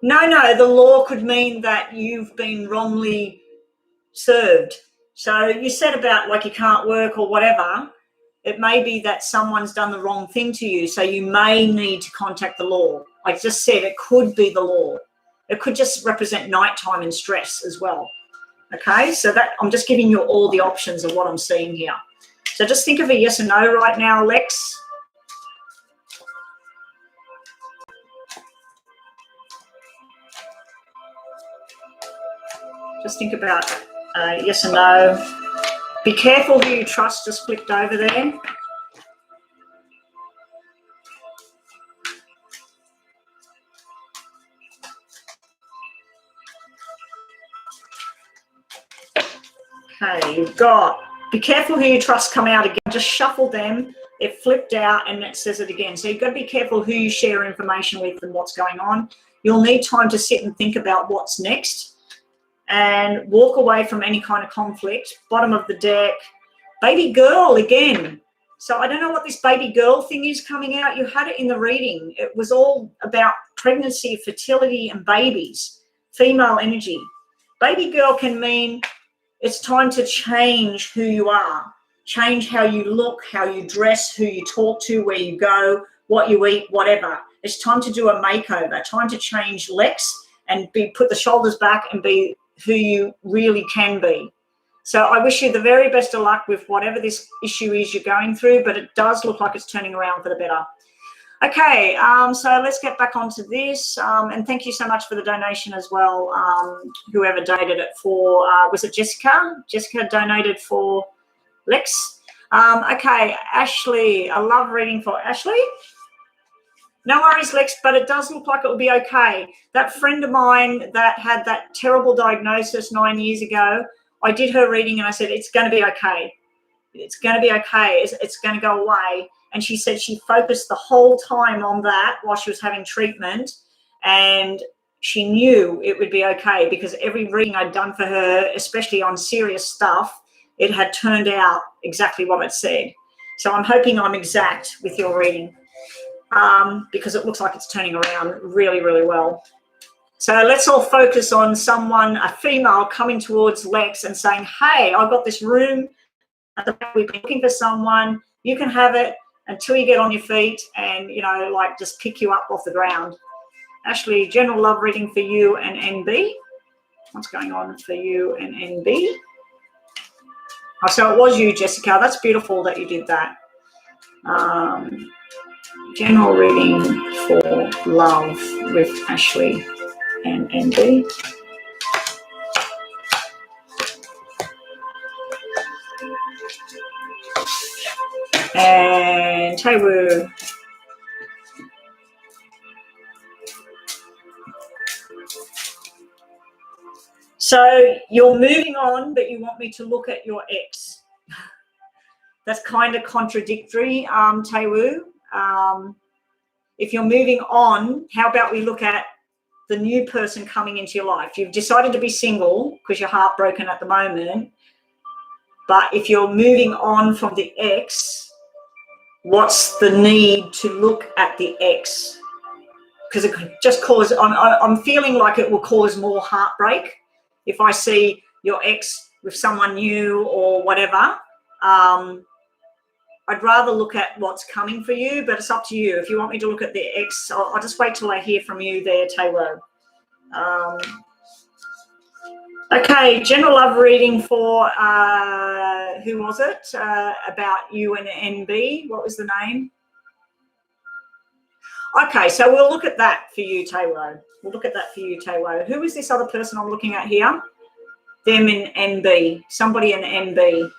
No, the law could mean that you've been wrongly served. So you said about like you can't work or whatever. It may be that someone's done the wrong thing to you, so you may need to contact the law. I just said it could be the law. It could just represent nighttime and stress as well. Okay, so that I'm just giving you all the options of what I'm seeing here. So just think of a yes or no right now, Lex. Just think about yes or no. Be careful who you trust, just flipped over there. Okay, you've got be careful who you trust come out again. Just shuffle them. It flipped out and it says it again. So you've got to be careful who you share information with and what's going on. You'll need time to sit and think about what's next and walk away from any kind of conflict. Bottom of the deck, baby girl again. So I don't know what this baby girl thing is coming out. You had it in the reading. It was all about pregnancy, fertility, and babies, female energy. Baby girl can mean it's time to change who you are, change how you look, how you dress, who you talk to, where you go, what you eat, whatever. It's time to do a makeover, time to change Lex and put the shoulders back and be who you really can be. So I wish you the very best of luck with whatever this issue is you're going through, but it does look like it's turning around for the better. Okay, so let's get back onto this. And thank you so much for the donation as well. Whoever donated it for, was it Jessica? Jessica donated for Lex. Okay, Ashley, I love reading for Ashley. No worries, Lex, but it does look like it will be okay. That friend of mine that had that terrible diagnosis 9 years ago, I did her reading and I said, it's going to be okay. It's going to be okay. It's going to go away. And she said she focused the whole time on that while she was having treatment, and she knew it would be okay because every reading I'd done for her, especially on serious stuff, it had turned out exactly what it said. So I'm hoping I'm exact with your reading because it looks like it's turning around really, really well. So let's all focus on someone, a female, coming towards Lex and saying, hey, I've got this room. We've been looking for someone. You can have it until you get on your feet and, you know, like just pick you up off the ground. Ashley, general love reading for you and NB. What's going on for you and NB? Oh, so it was you, Jessica. That's beautiful that you did that. General reading for love with Ashley and NB. And Taiwu. So you're moving on, but you want me to look at your ex. That's kind of contradictory, Taiwu. If you're moving on, how about we look at the new person coming into your life? You've decided to be single because you're heartbroken at the moment. But if you're moving on from the ex, what's the need to look at the ex? Because it could just cause, I'm feeling like it will cause more heartbreak if I see your ex with someone new or whatever. I'd rather look at what's coming for you, but it's up to you. If you want me to look at the ex, I'll just wait till I hear from you there, Taiwo. Okay, general love reading for, who was it? About you and NB. What was the name? Okay, so we'll look at that for you, Taiwo. We'll look at that for you, Taiwo. Who is this other person I'm looking at here? Them in NB. Somebody in NB.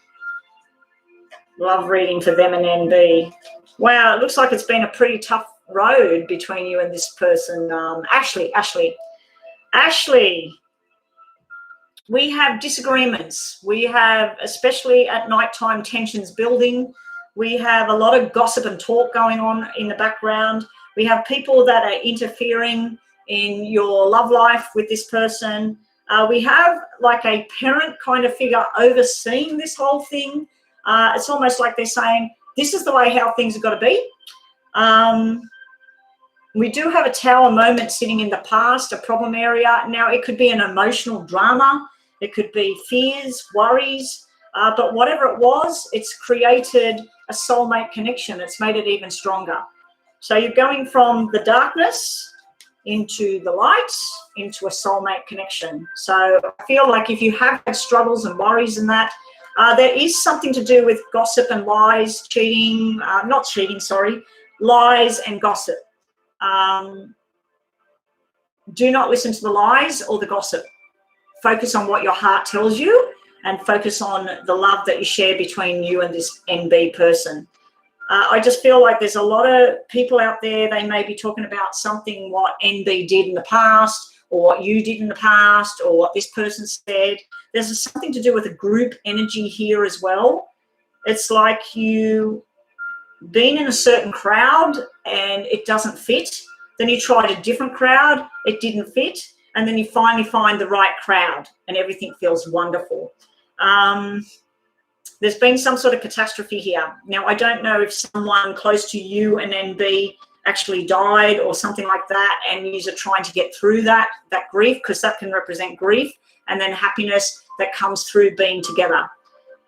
Love reading for them in NB. Wow, it looks like it's been a pretty tough road between you and this person. Ashley. We have disagreements. We have, especially at nighttime, tensions building. We have a lot of gossip and talk going on in the background. We have people that are interfering in your love life with this person. We have like a parent kind of figure overseeing this whole thing. It's almost like they're saying, this is the way how things have got to be. We do have a tower moment sitting in the past, a problem area. Now, it could be an emotional drama. It could be fears, worries. But whatever it was, it's created a soulmate connection. It's made it even stronger. So you're going from the darkness into the light, into a soulmate connection. So I feel like if you have had struggles and worries and that, there is something to do with gossip and lies, cheating, not cheating, sorry, lies and gossip. Do not listen to the lies or the gossip. Focus on what your heart tells you and focus on the love that you share between you and this NB person. I just feel like there's a lot of people out there, they may be talking about something what NB did in the past or what you did in the past or what this person said. There's something to do with a group energy here as well. It's like you been in a certain crowd and it doesn't fit. Then you tried a different crowd, it didn't fit. And then you finally find the right crowd and everything feels wonderful. There's been some sort of catastrophe here. Now, I don't know if someone close to you and NB actually died or something like that, and you're trying to get through that grief, because that can represent grief and then happiness that comes through being together.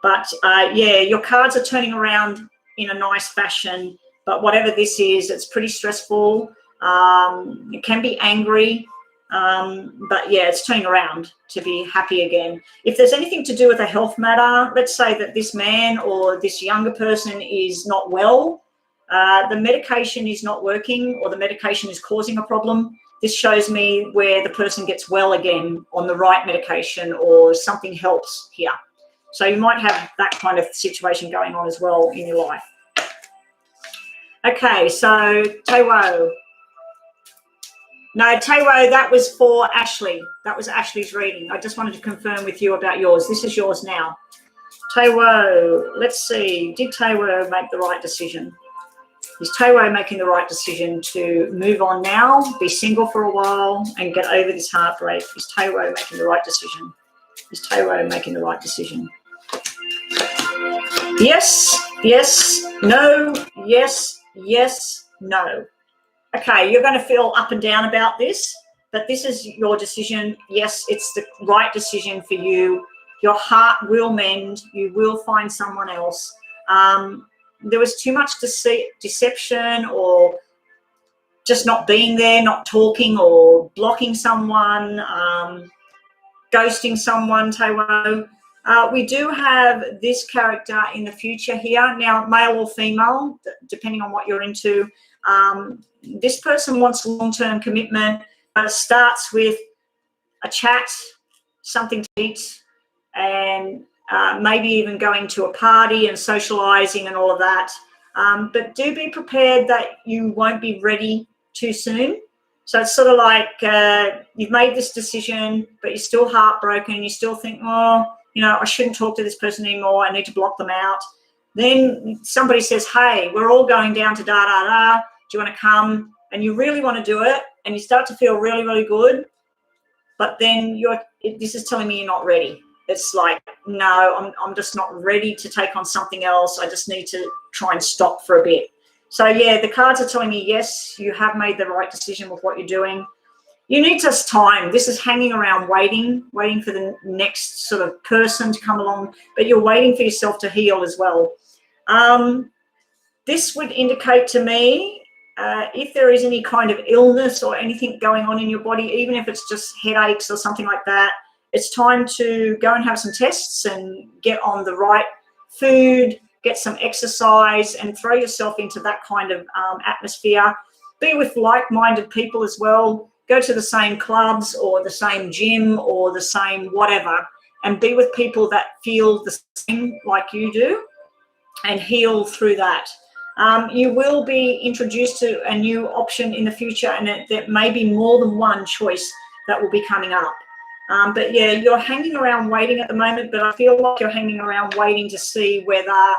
But yeah, your cards are turning around in a nice fashion, but whatever this is, it's pretty stressful. It can be angry. But yeah, it's turning around to be happy again. If there's anything to do with a health matter, let's say that this man or this younger person is not well, the medication is not working or the medication is causing a problem. This shows me where the person gets well again on the right medication or something helps here. So you might have that kind of situation going on as well in your life. Okay, so Tewo. No, Tewo, that was for Ashley. That was Ashley's reading. I just wanted to confirm with you about yours. This is yours now. Tewo, let's see. Did Tewo make the right decision? Is Tewo making the right decision to move on now, be single for a while, and get over this heartbreak? Is Tewo making the right decision? Is Tewo making the right decision? Yes, yes, no, yes, yes, no. Okay, you're going to feel up and down about this, but this is your decision. Yes, it's the right decision for you. Your heart will mend. You will find someone else. There was too much deception or just not being there, not talking or blocking someone, ghosting someone, Tewo. We do have this character in the future here. Now, male or female, depending on what you're into. This person wants long-term commitment, but it starts with a chat, something to eat, and maybe even going to a party and socializing and all of that. But do be prepared that you won't be ready too soon. So it's sort of like you've made this decision, but you're still heartbroken. You still think, oh, you know, I shouldn't talk to this person anymore. I need to block them out. Then somebody says, hey, we're all going down to da-da-da. Do you want to come? And you really want to do it, and you start to feel really, really good. But then this is telling me you're not ready. It's like, no, I'm just not ready to take on something else. I just need to try and stop for a bit. So, yeah, the cards are telling me, yes, you have made the right decision with what you're doing. You need just time. This is hanging around waiting for the next sort of person to come along, but you're waiting for yourself to heal as well. This would indicate to me if there is any kind of illness or anything going on in your body, even if it's just headaches or something like that, it's time to go and have some tests and get on the right food, get some exercise and throw yourself into that kind of atmosphere. Be with like-minded people as well. Go to the same clubs or the same gym or the same whatever, and be with people that feel the same like you do and heal through that. You will be introduced to a new option in the future, and there may be more than one choice that will be coming up. But yeah, you're hanging around waiting at the moment, but I feel like you're hanging around waiting to see whether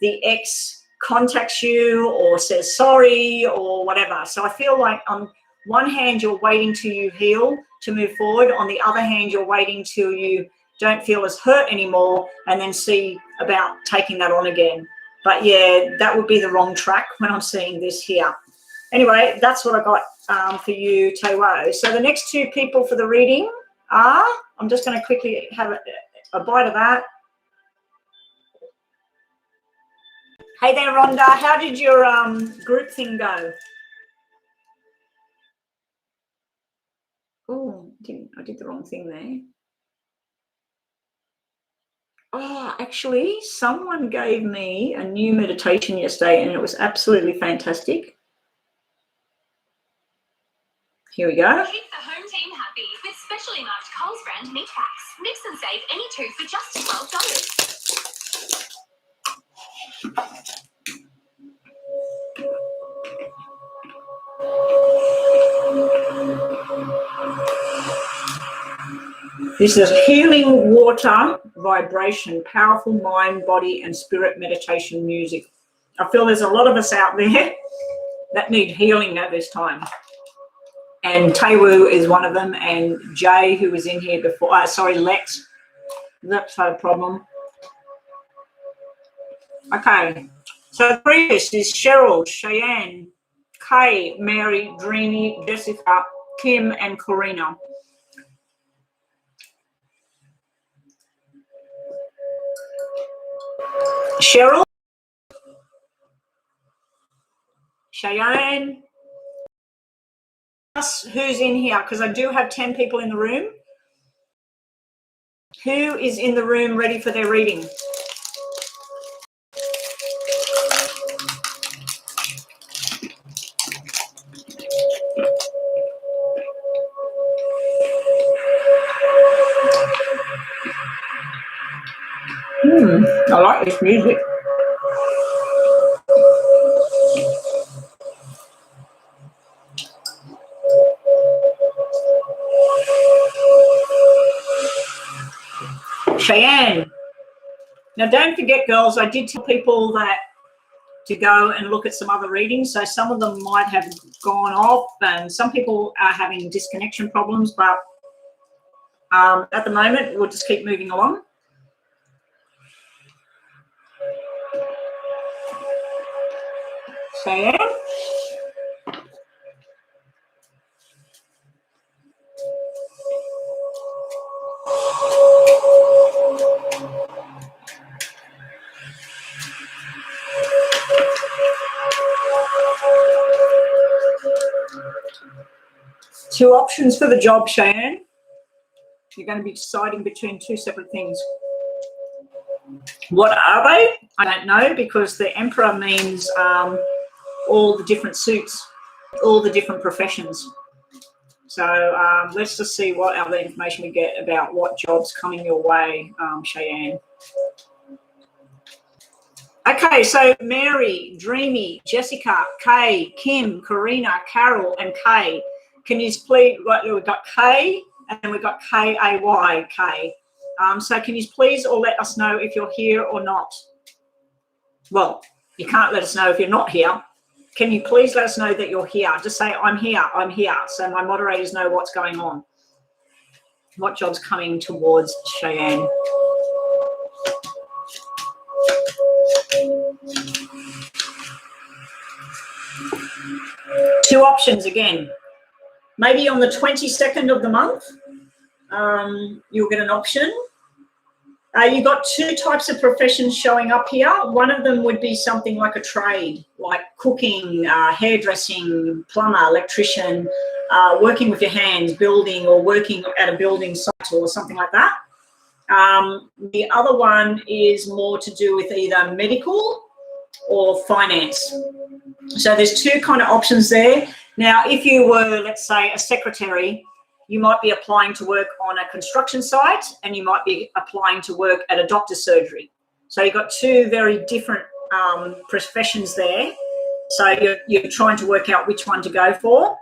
the ex contacts you or says sorry or whatever. So I feel like I'm one hand you're waiting till you heal to move forward. On the other hand, you're waiting till you don't feel as hurt anymore and then see about taking that on again. But yeah, that would be the wrong track when I'm seeing this here. Anyway, that's what I got for you, Tewo. So the next two people for the reading are, I'm just going to quickly have a bite of that. Hey there, Rhonda. How did your group thing go? Oh, I did the wrong thing there. Oh, actually, someone gave me a new meditation yesterday and it was absolutely fantastic. Here we go. Keep the home team happy with specially marked Coles brand meat packs. Mix and save any two for just $12. This is healing water, vibration, powerful mind, body, and spirit meditation music. I feel there's a lot of us out there that need healing at this time. And Tewo is one of them, and Jay, who was in here before, sorry, Lex, that's no problem. Okay, so previous is Cheryl, Cheyenne, Kay, Mary, Dreamy, Jessica, Kim, and Corina. Cheryl, Cheyenne, who's in here? Because I do have 10 people in the room. Who is in the room ready for their reading? I like this music. Cheyenne. Now, don't forget, girls, I did tell people that to go and look at some other readings. So some of them might have gone off and some people are having disconnection problems, but at the moment, we'll just keep moving along. Cheyenne. Two options for the job, Cheyenne. You're going to be deciding between two separate things. What are they? I don't know, because the Emperor means all the different suits, all the different professions. So let's just see what other information we get about what job's coming your way, Cheyenne. Okay, so Mary, Dreamy, Jessica, Kay, Kim, Karina, Carol, and Kay. Can you please, we've got Kay and we've got K-A-Y, Kay. So can you please all let us know if you're here or not? Well, you can't let us know if you're not here. Can you please let us know that you're here? Just say, I'm here, so my moderators know what's going on. What job's coming towards Cheyenne? Two options again. Maybe on the 22nd of the month, you'll get an option. You've got two types of professions showing up here. One of them would be something like a trade, like cooking, hairdressing, plumber, electrician, working with your hands, building, or working at a building site or something like that. The other one is more to do with either medical or finance. So there's two kind of options there. Now, if you were, let's say, a secretary, you might be applying to work on a construction site and you might be applying to work at a doctor's surgery. So you've got two very different professions there. So you're trying to work out which one to go for.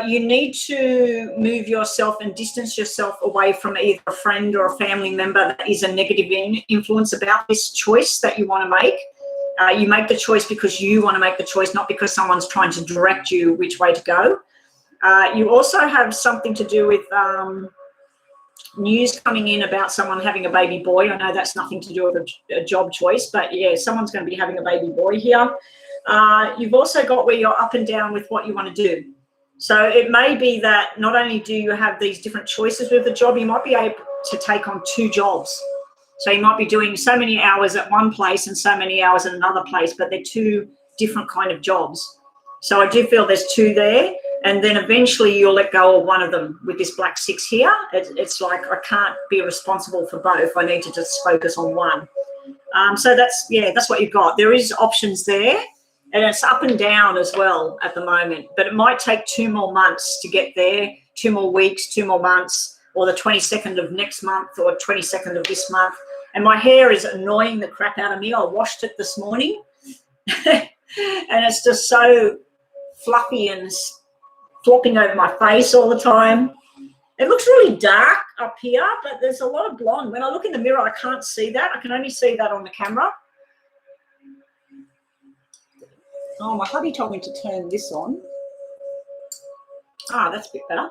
You need to move yourself and distance yourself away from either a friend or a family member that is a negative influence about this choice that you want to make. You make the choice because you want to make the choice, not because someone's trying to direct you which way to go. You also have something to do with news coming in about someone having a baby boy. I know that's nothing to do with a job choice, but yeah, someone's going to be having a baby boy here. You've also got where you're up and down with what you want to do. So it may be that not only do you have these different choices with the job, you might be able to take on 2 jobs. So you might be doing so many hours at one place and so many hours at another place, but they're 2 different kind of jobs. So I do feel there's 2 there, and then eventually you'll let go of one of them with this black 6 here. It's like I can't be responsible for both. I need to just focus on one. So that's what you've got. There is options there. And it's up and down as well at the moment, but it might take 2 more months to get there, 2 more weeks, 2 more months, or the 22nd of next month or 22nd of this month. And my hair is annoying the crap out of me. I washed it this morning and it's just so fluffy and flopping over my face all the time. It looks really dark up here, but there's a lot of blonde. When I look in the mirror, I can't see that. I can only see that on the camera. Oh, my hubby told me to turn this on. Ah, that's a bit better.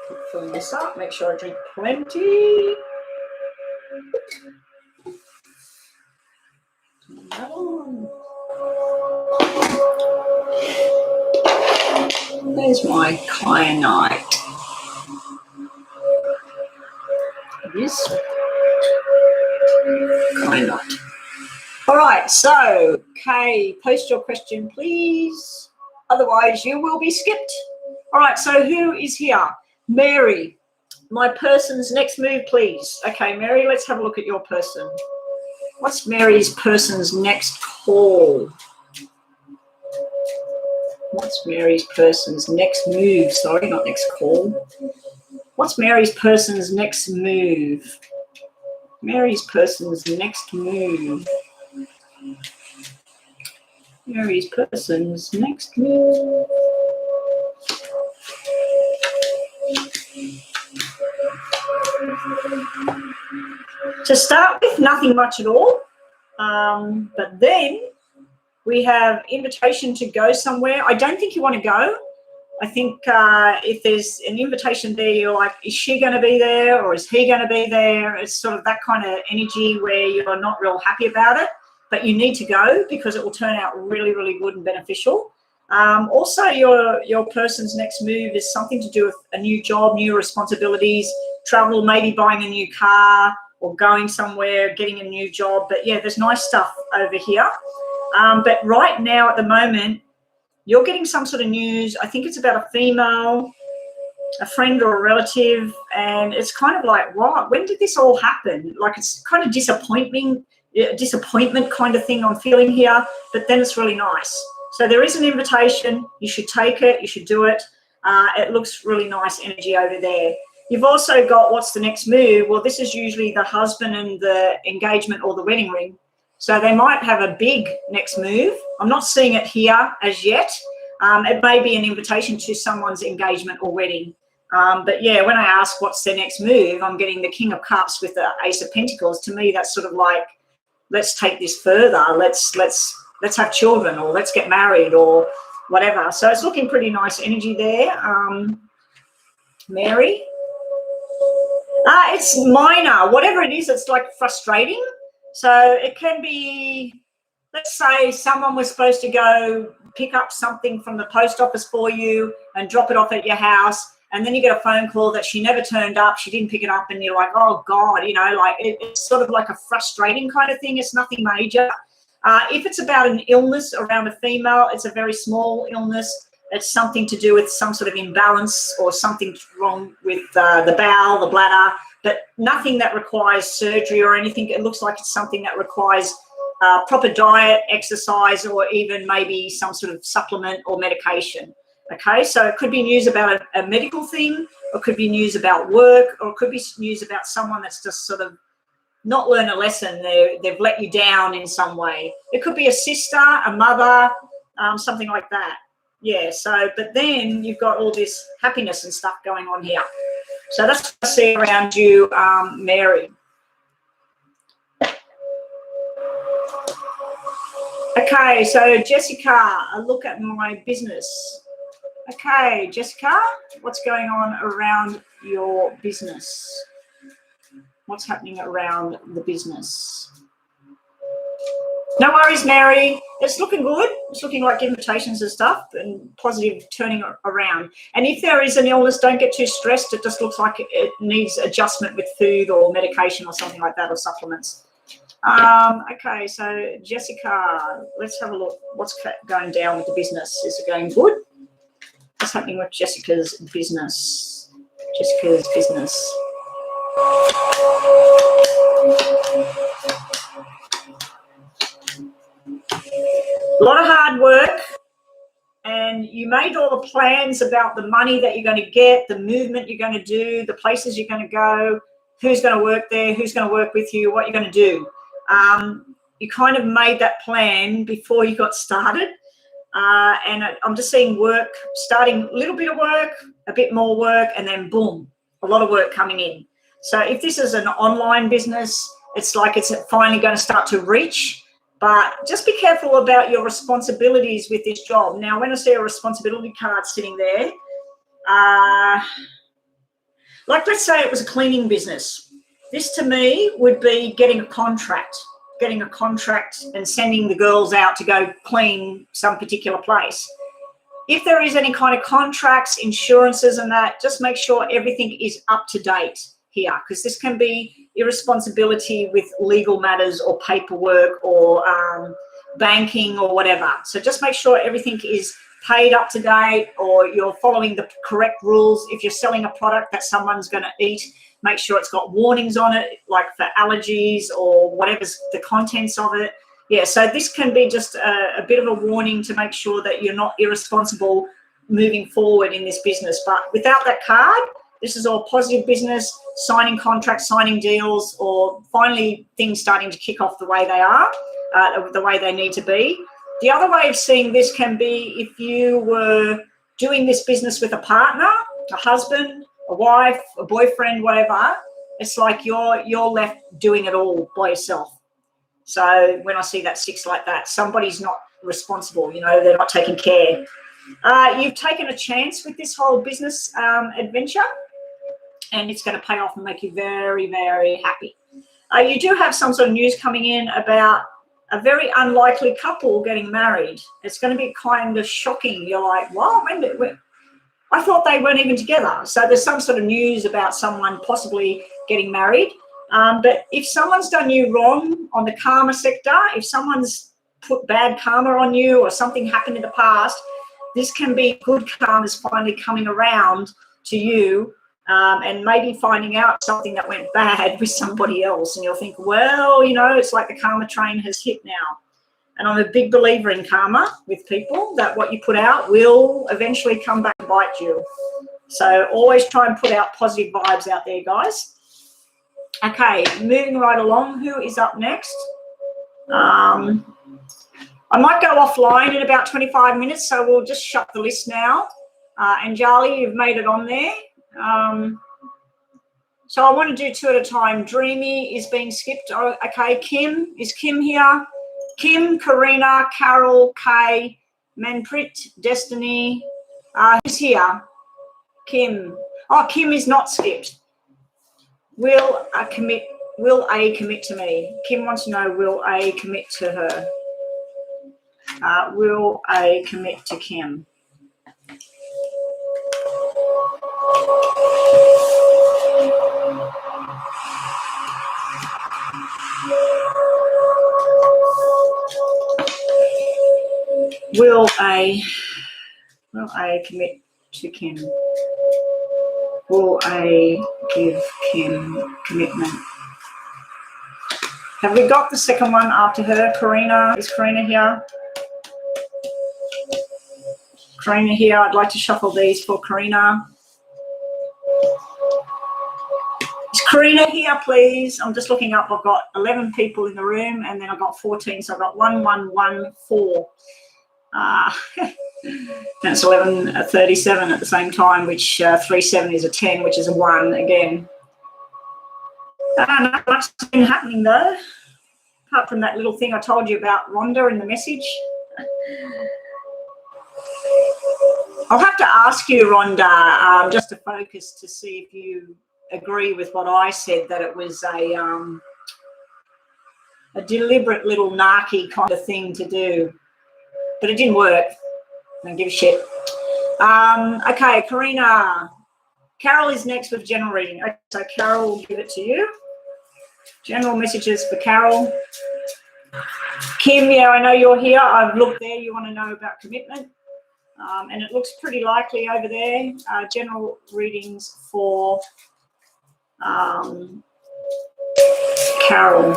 Keep filling this up. Make sure I drink plenty. Turn that on. There's my kyanite. This. Kyanite. All right, so, Kay, post your question, please. Otherwise, you will be skipped. All right, so who is here? Mary, my person's next move, please. Okay, Mary, let's have a look at your person. What's Mary's person's next call? What's Mary's person's next move? Sorry, not next call. What's Mary's person's next move? Mary's person's next move. Mary's person's next move. To start with, nothing much at all. But then we have invitation to go somewhere. I don't think you want to go. I think if there's an invitation there, you're like, is she going to be there or is he going to be there? It's sort of that kind of energy where you're not real happy about it, but you need to go because it will turn out really, really good and beneficial. Also, your person's next move is something to do with a new job, new responsibilities, travel, maybe buying a new car or going somewhere, getting a new job. But yeah, there's nice stuff over here. But right now at the moment, you're getting some sort of news. I think it's about a female, a friend or a relative, and it's kind of like, what? When did this all happen? Like it's kind of disappointment kind of thing I'm feeling here, but then it's really nice. So there is an invitation. You should take it. You should do it. It looks really nice energy over there. You've also got what's the next move? Well, this is usually the husband and the engagement or the wedding ring. So they might have a big next move. I'm not seeing it here as yet. It may be an invitation to someone's engagement or wedding. But yeah, when I ask what's their next move, I'm getting the King of Cups with the Ace of Pentacles. To me, that's sort of like, let's take this further. Let's have children or let's get married or whatever. So it's looking pretty nice energy there. Mary. It's minor. Whatever it is, it's like frustrating. So it can be, let's say someone was supposed to go pick up something from the post office for you and drop it off at your house. And then you get a phone call that she never turned up. She didn't pick it up. And you're like, oh God, you know, like it's sort of like a frustrating kind of thing. It's nothing major. If it's about an illness around a female, it's a very small illness. It's something to do with some sort of imbalance or something wrong with the bowel, the bladder, but nothing that requires surgery or anything. It looks like it's something that requires proper diet, exercise, or even maybe some sort of supplement or medication. Okay, so it could be news about a medical thing, or it could be news about work, or it could be news about someone that's just sort of not learned a lesson. They've let you down in some way. It could be a sister, a mother, something like that. Yeah, so, but then you've got all this happiness and stuff going on here. So that's what I see around you, Mary. Okay, so Jessica, a look at my business. Okay, Jessica, what's going on around your business? What's happening around the business? No worries, Mary. It's looking good. It's looking like invitations and stuff and positive turning around. And if there is an illness, don't get too stressed. It just looks like it needs adjustment with food or medication or something like that, or supplements. Okay, so Jessica, let's have a look. What's going down with the business? Is it going good? What's happening with Jessica's business? Jessica's business. A lot of hard work, and you made all the plans about the money that you're going to get, the movement you're going to do, the places you're going to go, who's going to work there, who's going to work with you, what you're going to do. You kind of made that plan before you got started. And I'm just seeing work, starting a little bit of work, a bit more work, and then boom, a lot of work coming in. So if this is an online business, it's like it's finally going to start to reach, but just be careful about your responsibilities with this job. Now, when I see a responsibility card sitting there, like let's say it was a cleaning business. This to me would be getting a contract and sending the girls out to go clean some particular place. If there is any kind of contracts, insurances and that, just make sure everything is up to date here, because this can be irresponsibility with legal matters or paperwork or banking or whatever. So just make sure everything is paid up to date, or you're following the correct rules. If you're selling a product that someone's going to eat, make sure it's got warnings on it, like for allergies or whatever's the contents of it. Yeah, so this can be just a bit of a warning to make sure that you're not irresponsible moving forward in this business. But without that card, this is all positive business, signing contracts, signing deals, or finally things starting to kick off the way they are, the way they need to be. The other way of seeing this can be if you were doing this business with a partner, a husband, a wife, a boyfriend, whatever. It's like you're left doing it all by yourself. So when I see that 6 like that, somebody's not responsible, they're not taking care. You've taken a chance with this whole business adventure, and it's going to pay off and make you very, very happy. You do have some sort of news coming in about a very unlikely couple getting married. It's going to be kind of shocking. You're like, wow, when I thought they weren't even together. So there's some sort of news about someone possibly getting married. But if someone's done you wrong on the karma sector, if someone's put bad karma on you or something happened in the past, this can be good karma's finally coming around to you, and maybe finding out something that went bad with somebody else. And you'll think, well, it's like the karma train has hit now. And I'm a big believer in karma with people, that what you put out will eventually come back and bite you. So always try and put out positive vibes out there, guys. Okay, moving right along. Who is up next? I might go offline in about 25 minutes, so we'll just shut the list now. And Charlie, you've made it on there. So I want to do 2 at a time. Dreamy is being skipped. Oh, okay, Kim. Is Kim here? Kim, Karina, Carol, Kay, Manpreet, Destiny. Who's here? Kim. Oh, Kim is not skipped. Will A commit to me? Kim wants to know, will A commit to her? Will A commit to Kim? Will A commit to Kim? Will A give Kim commitment? Have we got the second one after her? Karina, is Karina here? Karina here. I'd like to shuffle these for Karina. Is Karina here, please? I'm just looking up. I've got 11 people in the room, and then I've got 14, so I've got 1, 1, 1, 4. That's 11:37 at the same time, which 3/7 is a 10, which is a 1 again. Not much been happening though. apart from that little thing I told you about Rhonda in the message. I'll have to ask you, Rhonda, just to focus to see if you agree with what I said, that it was a deliberate little narky kind of thing to do, but it didn't work. I don't give a shit. Okay, Karina. Carol is next with general reading. Okay, so Carol will give it to you. General messages for Carol. Kim, yeah, I know you're here. I've looked there. You want to know about commitment. And it looks pretty likely over there. General readings for Carol.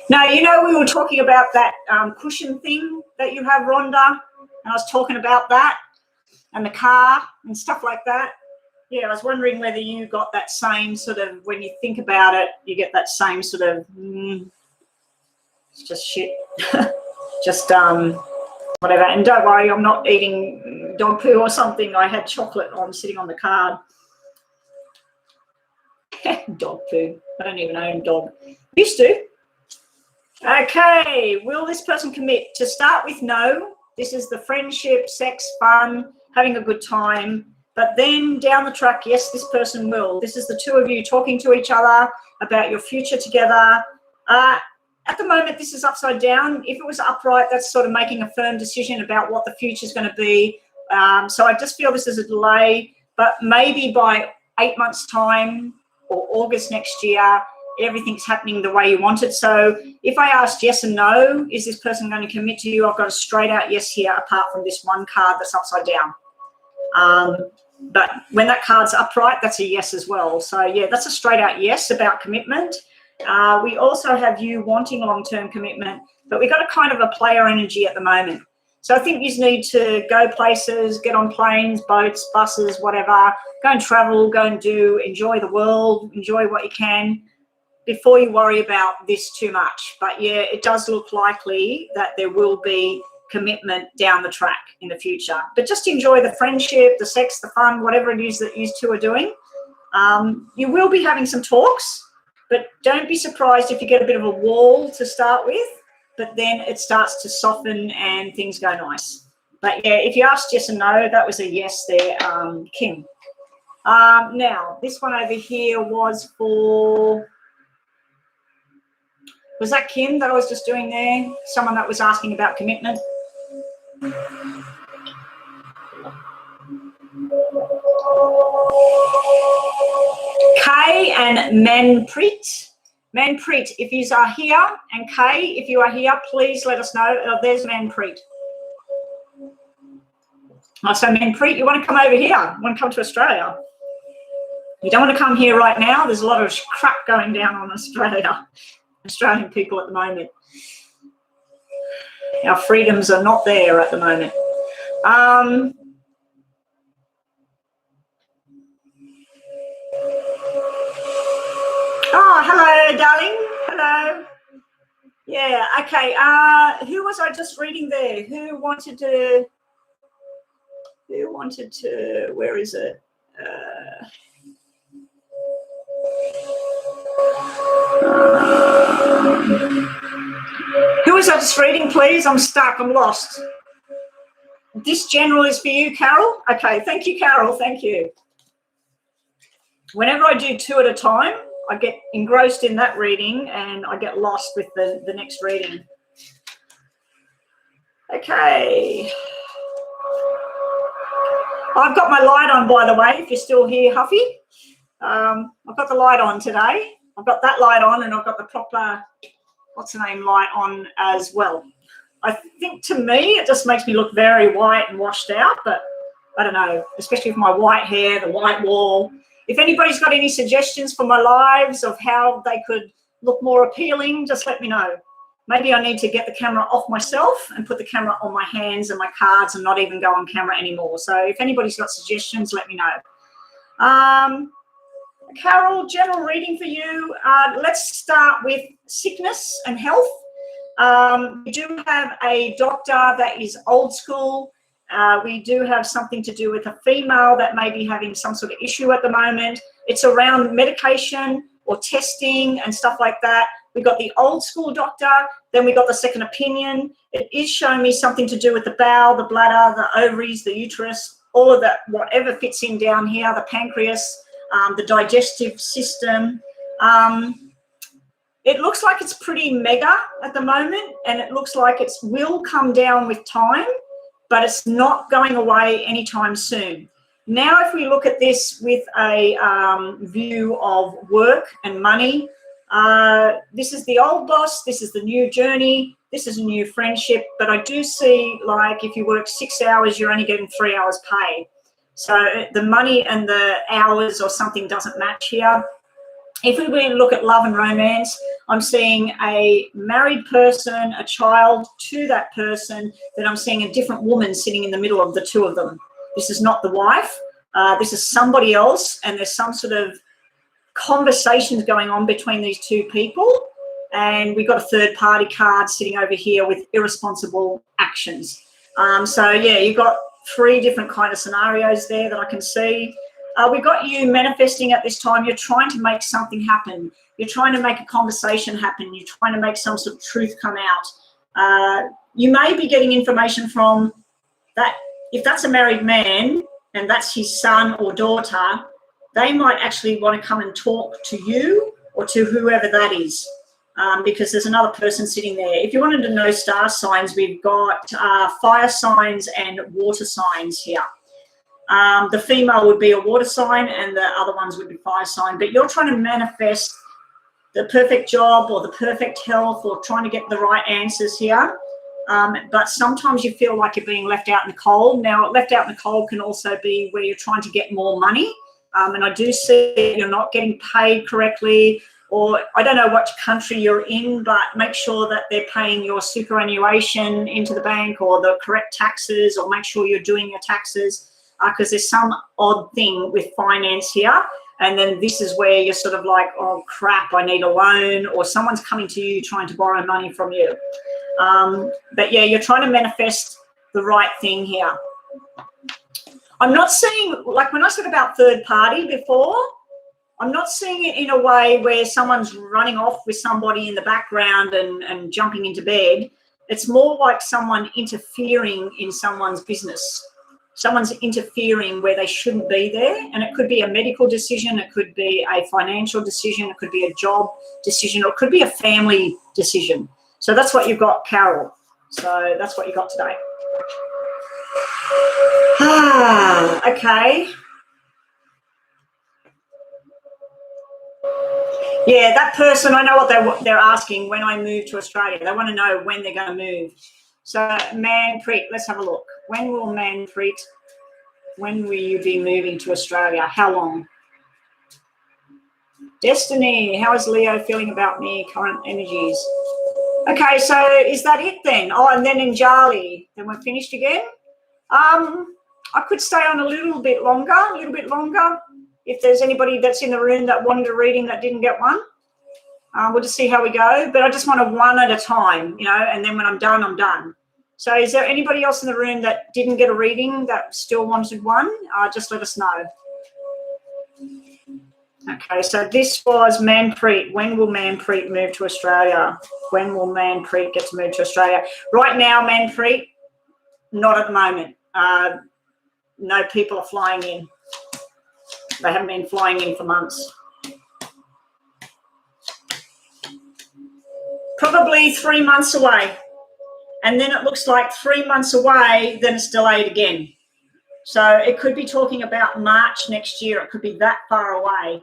Now, you know, we were talking about that cushion thing that you have, Rhonda, and I was talking about that and the car and stuff like that. Yeah, I was wondering whether you got that same sort of, when you think about it, you get that same sort of, it's just shit, just whatever. And don't worry, I'm not eating dog poo or something. I had chocolate on sitting on the card. Dog poo. I don't even own a dog. Used to. Okay, will this person commit? To start with, no. This is the friendship, sex, fun, having a good time. But then down the track, yes, this person will. This is the two of you talking to each other about your future together. At the moment, this is upside down. If it was upright, that's sort of making a firm decision about what the future is going to be. So I just feel this is a delay, but maybe by 8 months' time or August next year, everything's happening the way you want it. So if I asked yes and no, is this person going to commit to you? I've got a straight out yes here, apart from this one card that's upside down. But when that card's upright, that's a yes as well. So yeah, that's a straight out yes about commitment. We also have you wanting long-term commitment, but we've got a kind of a player energy at the moment. So I think you need to go places, get on planes, boats, buses, whatever, go and travel, go and enjoy the world, enjoy what you can, before you worry about this too much. But yeah, it does look likely that there will be commitment down the track in the future. But just enjoy the friendship, the sex, the fun, whatever it is that you two are doing. You will be having some talks, but don't be surprised if you get a bit of a wall to start with, but then it starts to soften and things go nice. But yeah, if you asked yes and no, that was a yes there, Kim. Now, this one over here was for... Was that Kim that I was just doing there? Someone that was asking about commitment? Kay and Manpreet. Manpreet, if you are here, and Kay, if you are here, please let us know. There's Manpreet. Oh, so Manpreet, you want to come over here? You want to come to Australia? You don't want to come here right now? There's a lot of crap going down on Australian people at the moment. Our freedoms are not there at the moment. Oh, hello, darling. Hello. Yeah, okay. Who was I just reading there? Who wanted to, where is it? Who was I just reading, please? I'm stuck. I'm lost. This general is for you, Carol. Okay, thank you, Carol. Thank you. Whenever I do two at a time, I get engrossed in that reading and I get lost with the next reading. Okay. I've got my light on, by the way, if you're still here, Huffy. I've got the light on today. I've got that light on and I've got the proper, what's the name, light on as well. I think to me, it just makes me look very white and washed out, but I don't know, especially with my white hair, the white wall. If anybody's got any suggestions for my lives of how they could look more appealing, just let me know. Maybe I need to get the camera off myself and put the camera on my hands and my cards and not even go on camera anymore. So if anybody's got suggestions, let me know. Carol, general reading for you. Let's start with sickness and health. We do have a doctor that is old school. We do have something to do with a female that may be having some sort of issue at the moment. It's around medication or testing and stuff like that. We got the old school doctor, then we got the second opinion. It is showing me something to do with the bowel, the bladder, the ovaries, the uterus, all of that, whatever fits in down here, the pancreas, the digestive system. It looks like it's pretty mega at the moment, and it looks like it will come down with time, but it's not going away anytime soon. Now, if we look at this with a view of work and money, this is the old boss, this is the new journey, this is a new friendship, but I do see, like, if you work 6 hours, you're only getting 3 hours pay. So the money and the hours or something doesn't match here. If we really look at love and romance, I'm seeing a married person, a child to that person, then I'm seeing a different woman sitting in the middle of the two of them. This is not the wife. This is somebody else, and there's some sort of conversations going on between these two people. And we've got a third party card sitting over here with irresponsible actions. So, yeah, you've got 3 different kind of scenarios there that I can see. We've got you manifesting at this time. You're trying to make something happen. You're trying to make a conversation happen. You're trying to make some sort of truth come out. You may be getting information from that. If that's a married man and that's his son or daughter, they might actually want to come and talk to you or to whoever that is, because there's another person sitting there. If you wanted to know star signs, we've got fire signs and water signs here. The female would be a water sign and the other ones would be fire sign, but you're trying to manifest the perfect job or the perfect health or trying to get the right answers here. But sometimes you feel like you're being left out in the cold. Now, left out in the cold can also be where you're trying to get more money. And I do see you're not getting paid correctly, or I don't know what country you're in, but make sure that they're paying your superannuation into the bank or the correct taxes, or make sure you're doing your taxes. Because there's some odd thing with finance here, and then this is where you're sort of like, oh crap, I need a loan, or someone's coming to you trying to borrow money from you. But yeah, you're trying to manifest the right thing here. I'm not seeing, like when I said about third party before, I'm not seeing it in a way where someone's running off with somebody in the background and jumping into bed. It's more like someone interfering in someone's business. Someone's interfering where they shouldn't be there, and it could be a medical decision, it could be a financial decision, it could be a job decision, or it could be a family decision. So that's what you've got, Carol. So that's what you got today. Okay. Yeah, that person, I know what they're asking when I move to Australia. They want to know when they're going to move. So Manpreet, let's have a look. When will Manpreet, when will you be moving to Australia? How long? Destiny, how is Leo feeling about me, current energies? Okay, so is that it then? Oh, and then Njali, then we're finished again? I could stay on a little bit longer. If there's anybody that's in the room that wanted a reading that didn't get one. We'll just see how we go. But I just want a one at a time, and then when I'm done, I'm done. So is there anybody else in the room that didn't get a reading that still wanted one? Just let us know. Okay, so this was Manpreet. When will Manpreet move to Australia? When will Manpreet get to move to Australia? Right now, Manpreet, not at the moment. No people are flying in. They haven't been flying in for months. Probably 3 months away. And then it looks like 3 months away, then it's delayed again. So it could be talking about March next year. It could be that far away.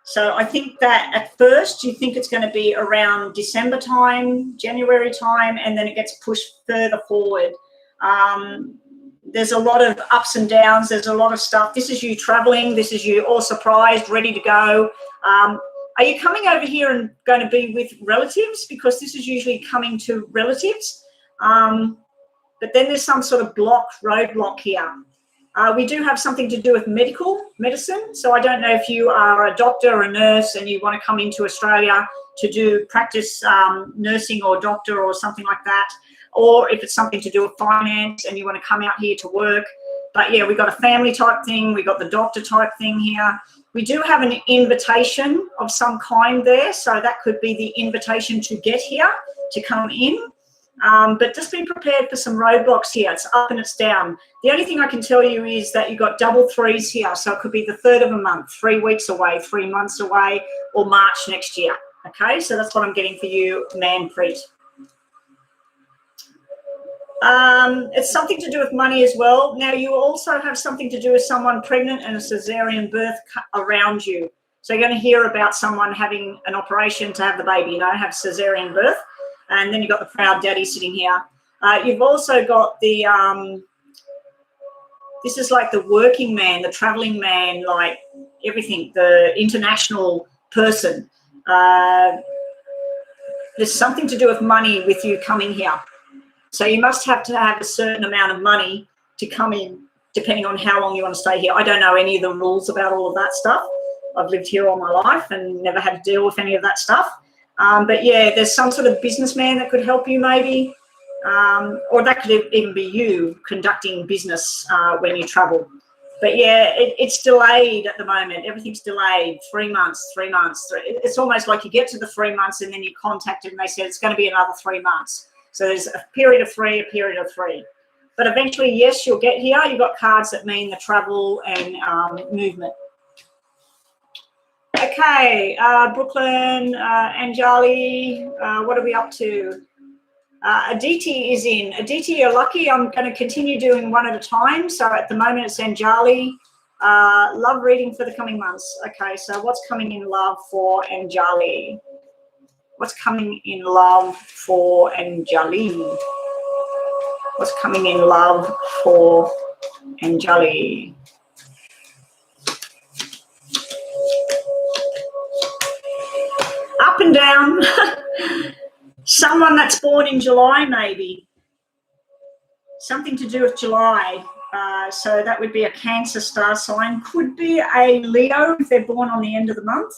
So I think that at first you think it's going to be around December time, January time, and then it gets pushed further forward. There's a lot of ups and downs. There's a lot of stuff. This is you traveling. This is you all surprised, ready to go. Are you coming over here and going to be with relatives? Because this is usually coming to relatives. But then there's some sort of roadblock here. We do have something to do with medicine. So I don't know if you are a doctor or a nurse and you want to come into Australia to do practice nursing or doctor or something like that, or if it's something to do with finance and you want to come out here to work. But yeah, we've got a family type thing. We've got the doctor type thing here. We do have an invitation of some kind there. So that could be the invitation to get here, to come in. But just be prepared for some roadblocks here. It's up and it's down. The only thing I can tell you is that you've got double threes here. So it could be the 3rd of a month, 3 weeks away, 3 months away, or March next year. Okay, so that's what I'm getting for you, Manpreet. It's something to do with money as well. Now, you also have something to do with someone pregnant and a cesarean birth around you. So you're going to hear about someone having an operation to have the baby, have cesarean birth. And then you've got the proud daddy sitting here. You've also got the, this is like the working man, the traveling man, like everything, the international person. There's something to do with money with you coming here. So you must have to have a certain amount of money to come in, depending on how long you want to stay here. I don't know any of the rules about all of that stuff. I've lived here all my life and never had to deal with any of that stuff. But yeah, there's some sort of businessman that could help you maybe, or that could even be you conducting business when you travel. But yeah, it's delayed at the moment. Everything's delayed, 3 months, 3 months. It's almost like you get to the 3 months and then you contact them and they said it's going to be another 3 months. So there's a period of 3, a period of 3. But eventually, yes, you'll get here. You've got cards that mean the travel and movement. Okay, Brooklyn, Anjali, what are we up to? Aditi is in. Aditi, you're lucky. I'm going to continue doing one at a time. So at the moment, it's Anjali. Love reading for the coming months. Okay, so what's coming in love for Anjali? What's coming in love for Anjali? What's coming in love for Anjali? Up and down. Someone that's born in July, maybe. Something to do with July. So that would be a Cancer star sign. Could be a Leo if they're born on the end of the month.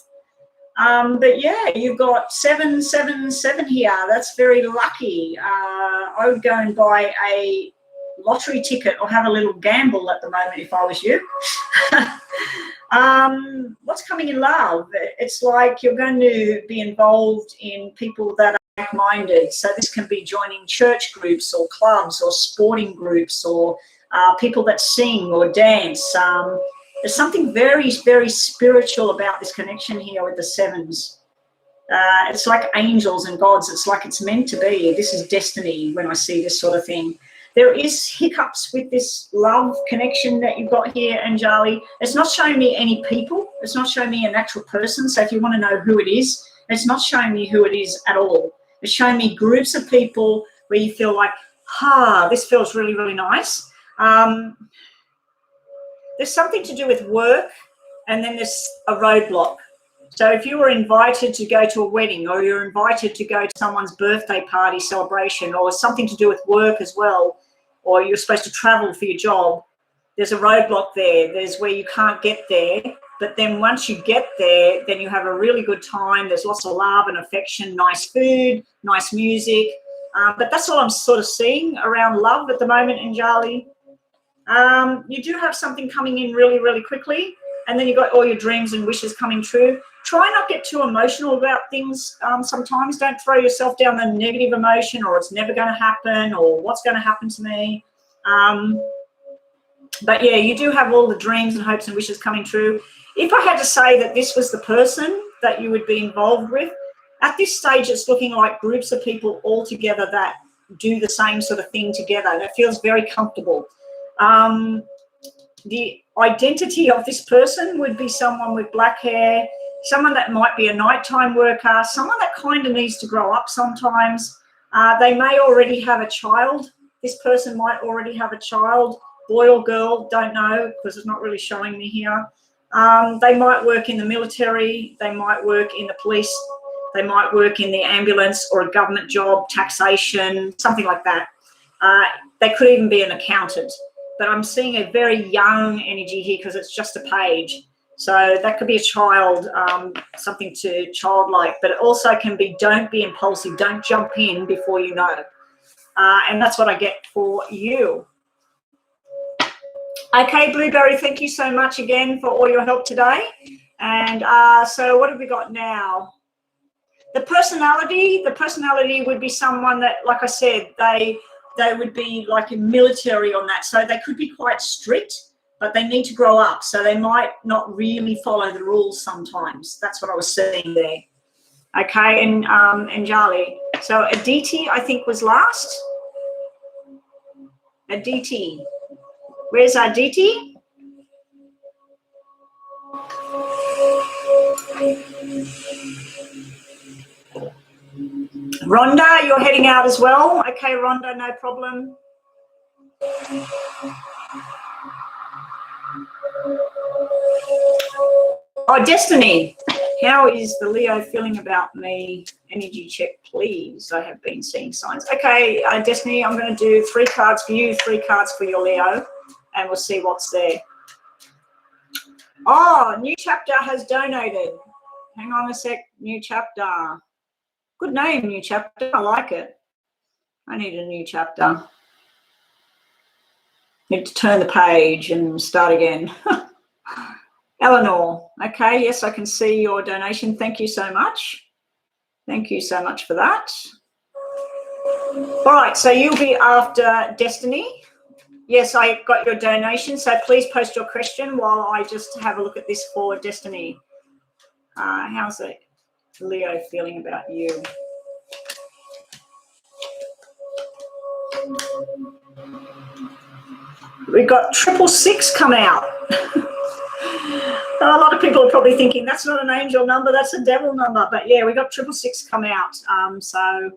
But yeah, you've got 777 here. That's very lucky. I would go and buy a lottery ticket or have a little gamble at the moment if I was you. What's coming in love? It's like you're going to be involved in people that are like-minded. So this can be joining church groups or clubs or sporting groups or people that sing or dance. There's something very, very spiritual about this connection here with the sevens. It's like angels and gods. It's like it's meant to be. This is destiny when I see this sort of thing. There is hiccups with this love connection that you've got here, Anjali. It's not showing me any people. It's not showing me an actual person. So if you want to know who it is, it's not showing me who it is at all. It's showing me groups of people where you feel like, this feels really, really nice. There's something to do with work, and then there's a roadblock. So if you were invited to go to a wedding, or you're invited to go to someone's birthday party celebration, or something to do with work as well, or you're supposed to travel for your job, there's a roadblock there. There's where you can't get there. But then once you get there, then you have a really good time. There's lots of love and affection, nice food, nice music. But that's all I'm sort of seeing around love at the moment, Anjali. You do have something coming in really, really quickly, and then you've got all your dreams and wishes coming true. Try not get too emotional about things sometimes. Don't throw yourself down the negative emotion or it's never going to happen or what's going to happen to me. But yeah, you do have all the dreams and hopes and wishes coming true. If I had to say that this was the person that you would be involved with, at this stage it's looking like groups of people all together that do the same sort of thing together. That feels very comfortable. The identity of this person would be someone with black hair, someone that might be a nighttime worker, someone that kind of needs to grow up sometimes. They may already have a child. This person might already have a child, boy or girl, don't know because it's not really showing me here. They might work in the military, they might work in the police, they might work in the ambulance or a government job, taxation, something like that. They could even be an accountant. but I'm seeing a very young energy here because it's just a page. So that could be a child, something to childlike, but it also can be don't be impulsive, don't jump in before you know. And that's what I get for you. Okay, Blueberry, thank you so much again for all your help today. And so what have we got now? The personality would be someone that, like I said, they would be like a military on that. So they could be quite strict, but they need to grow up. So they might not really follow the rules sometimes. That's what I was seeing there. Okay, and Jali. So Aditi, I think, was last. Aditi. Where's Aditi? Rhonda, you're heading out as well. Okay, Rhonda, no problem. Oh, Destiny, how is the Leo feeling about me? Energy check, please. I have been seeing signs. Okay, Destiny, I'm going to do 3 cards for you, 3 cards for your Leo, and we'll see what's there. Oh, New Chapter has donated. Hang on a sec, New Chapter. Good name, New Chapter. I like it. I need a new chapter. Need to turn the page and start again. Eleanor, okay, yes, I can see your donation. Thank you so much. Thank you so much for that. All right, so you'll be after Destiny. Yes, I got your donation, so please post your question while I just have a look at this for Destiny. How's it, Leo, feeling about you? We got 666 come out. A lot of people are probably thinking that's not an angel number, that's a devil number. But yeah, we got 666 come out. So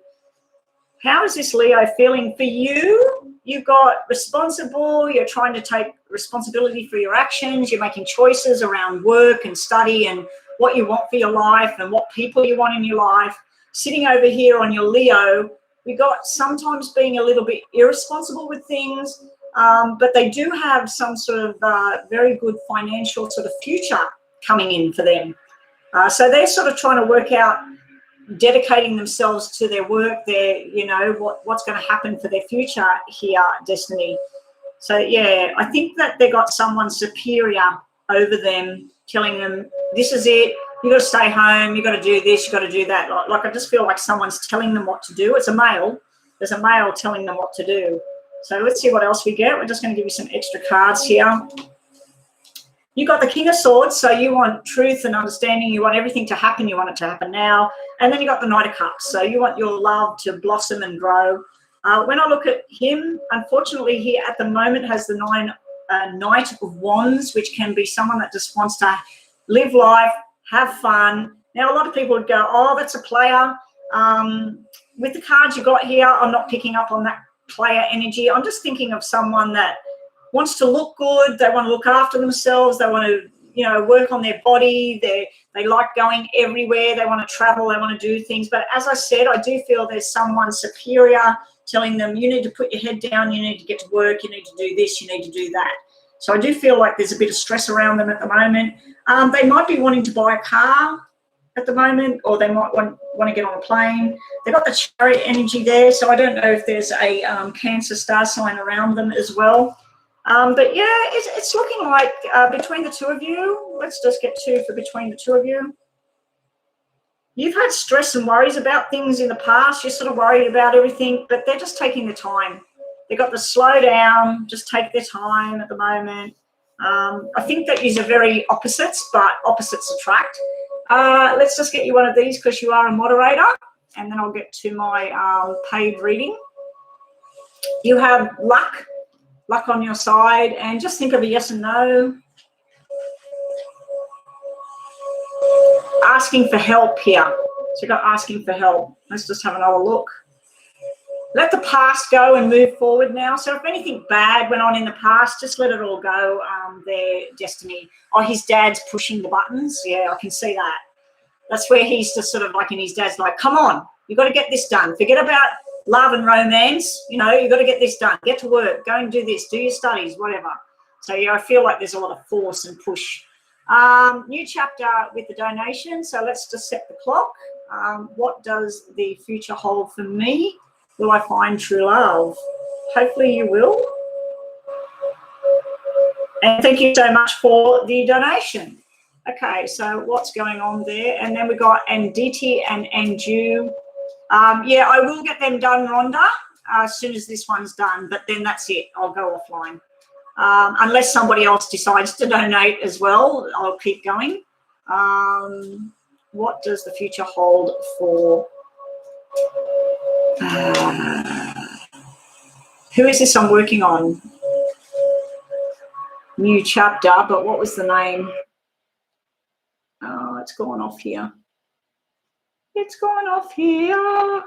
how is this Leo feeling for you? You've got responsible, you're trying to take responsibility for your actions, you're making choices around work and study and what you want for your life and what people you want in your life. Sitting over here on your Leo, we got sometimes being a little bit irresponsible with things, but they do have some sort of very good financial sort of future coming in for them. So they're sort of trying to work out, dedicating themselves to their work, their, you know, what's going to happen for their future here, Destiny. So yeah, I think that they got someone superior over them telling them, this is it, you got to stay home, you got to do this, you got to do that. Like I just feel like someone's telling them what to do. It's a male. There's a male telling them what to do. So let's see what else we get. We're just going to give you some extra cards here. You got the King of Swords, so you want truth and understanding. You want everything to happen. You want it to happen now. And then you got the Knight of Cups, so you want your love to blossom and grow. When I look at him, unfortunately, he at the moment has the Knight of Wands, which can be someone that just wants to live life, have fun. Now, a lot of people would go, oh, that's a player. With the cards you got here, I'm not picking up on that player energy. I'm just thinking of someone that wants to look good. They want to look after themselves. They want to, you know, work on their body. They like going everywhere. They want to travel. They want to do things. But as I said, I do feel there's someone superior telling them, you need to put your head down. You need to get to work. You need to do this. You need to do that. So I do feel like there's a bit of stress around them at the moment. They might be wanting to buy a car at the moment, or they might want to get on a plane. They've got the Chariot energy there, so I don't know if there's a Cancer star sign around them as well. But yeah, it's looking like between the two of you, let's just get 2 for between the two of you. You've had stress and worries about things in the past. You're sort of worried about everything, but they're just taking the time. They've got the slow down, just take their time at the moment. I think that these are very opposites, but opposites attract. Let's just get you one of these because you are a moderator, and then I'll get to my paid reading. You have luck on your side, and just think of a yes and no. Asking for help here. So you got asking for help. Let's just have another look. Let the past go and move forward now. So if anything bad went on in the past, just let it all go. Their Destiny. Oh, his dad's pushing the buttons. Yeah, I can see that. That's where he's just sort of like, and his dad's like, come on, you've got to get this done. Forget about love and romance, you know, you've got to get this done, get to work, go and do this, do your studies, whatever. So yeah, I feel like there's a lot of force and push. New chapter with the donation. So let's just set the clock. What does the future hold for me? Will I find true love? Hopefully you will. And thank you so much for the donation. Okay, so what's going on there? And then we got Anditi and Anju. Yeah, I will get them done, Rhonda, as soon as this one's done, but then that's it. I'll go offline. Unless somebody else decides to donate as well, I'll keep going. What does the future hold for... who is this I'm working on? New chapter, but what was the name? Oh, it's gone off here. It's gone off here.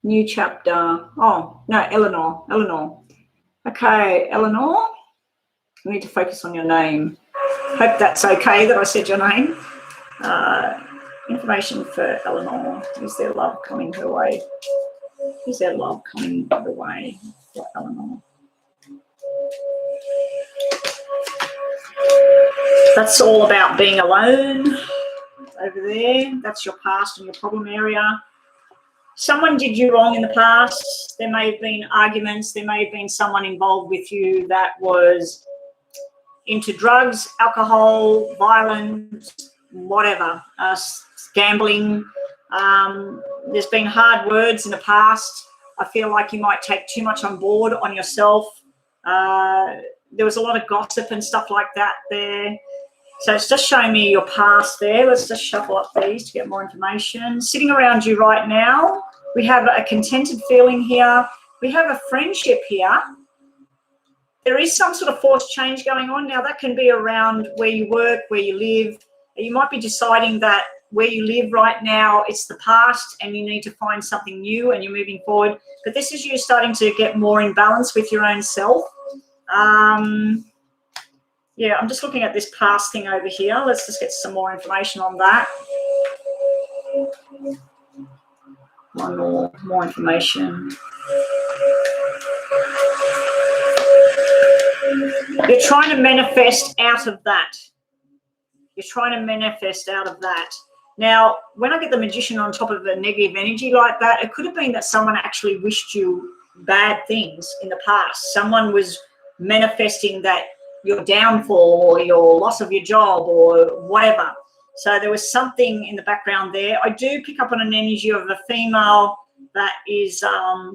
New chapter. Oh, no, Eleanor. Okay, Eleanor. I need to focus on your name. Hope that's okay that I said your name. Information for Eleanor. Is there love coming her way? Is there love coming the way for Eleanor? That's all about being alone over there. That's your past and your problem area. Someone did you wrong in the past. There may have been arguments. There may have been someone involved with you that was into drugs, alcohol, violence, whatever, gambling. There's been hard words in the past. I feel like you might take too much on board on yourself. There was a lot of gossip and stuff like that there. So it's just showing me your past there. Let's just shuffle up these to get more information. Sitting around you right now, we have a contented feeling here. We have a friendship here. There is some sort of forced change going on. Now, that can be around where you work, where you live. You might be deciding that where you live right now, it's the past and you need to find something new and you're moving forward. But this is you starting to get more in balance with your own self. Yeah, I'm just looking at this past thing over here. Let's just get some more information on that. One more information. You're trying to manifest out of that. You're trying to manifest out of that. Now, when I get the Magician on top of a negative energy like that, it could have been that someone actually wished you bad things in the past. Someone was manifesting that your downfall or your loss of your job or whatever. So there was something in the background there. I do pick up on an energy of a female that is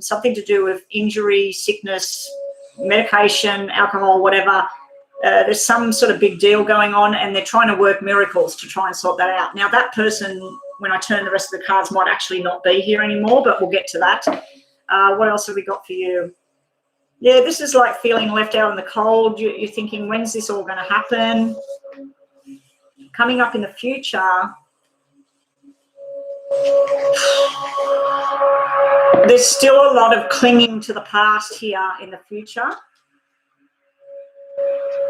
something to do with injury, sickness, medication, alcohol, whatever. There's some sort of big deal going on and they're trying to work miracles to try and sort that out. Now, that person, when I turn the rest of the cards, might actually not be here anymore, but we'll get to that. What else have we got for you? Yeah, this is like feeling left out in the cold. You're thinking, when's this all going to happen? Coming up in the future, there's still a lot of clinging to the past here in the future.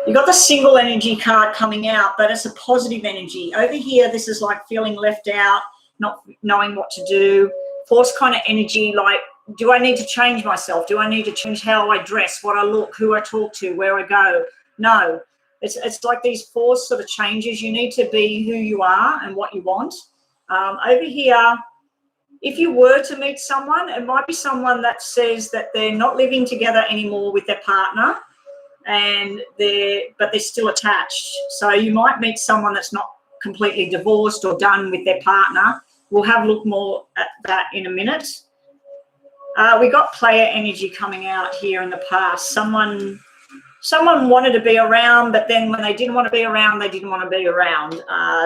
You got the single energy card coming out, but it's a positive energy. Over here, this is like feeling left out, not knowing what to do. Force kind of energy, like, do I need to change myself? Do I need to change how I dress, what I look, who I talk to, where I go? No, it's like these forced sort of changes. You need to be who you are and what you want. Over here, if you were to meet someone, it might be someone that says that they're not living together anymore with their partner, but they're still attached. So you might meet someone that's not completely divorced or done with their partner. We'll have a look more at that in a minute. We got player energy coming out here in the past. Someone wanted to be around, but then when they didn't want to be around, they didn't want to be around.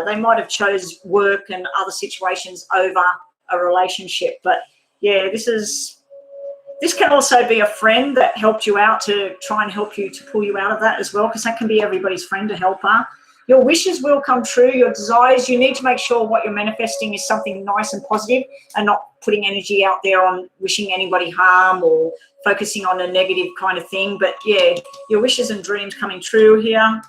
They might have chose work and other situations over a relationship. But yeah, this can also be a friend that helped you out to try and help you to pull you out of that as well, because that can be everybody's friend to help her. Your wishes will come true, your desires. You need to make sure what you're manifesting is something nice and positive and not putting energy out there on wishing anybody harm or focusing on a negative kind of thing. But yeah, your wishes and dreams coming true here.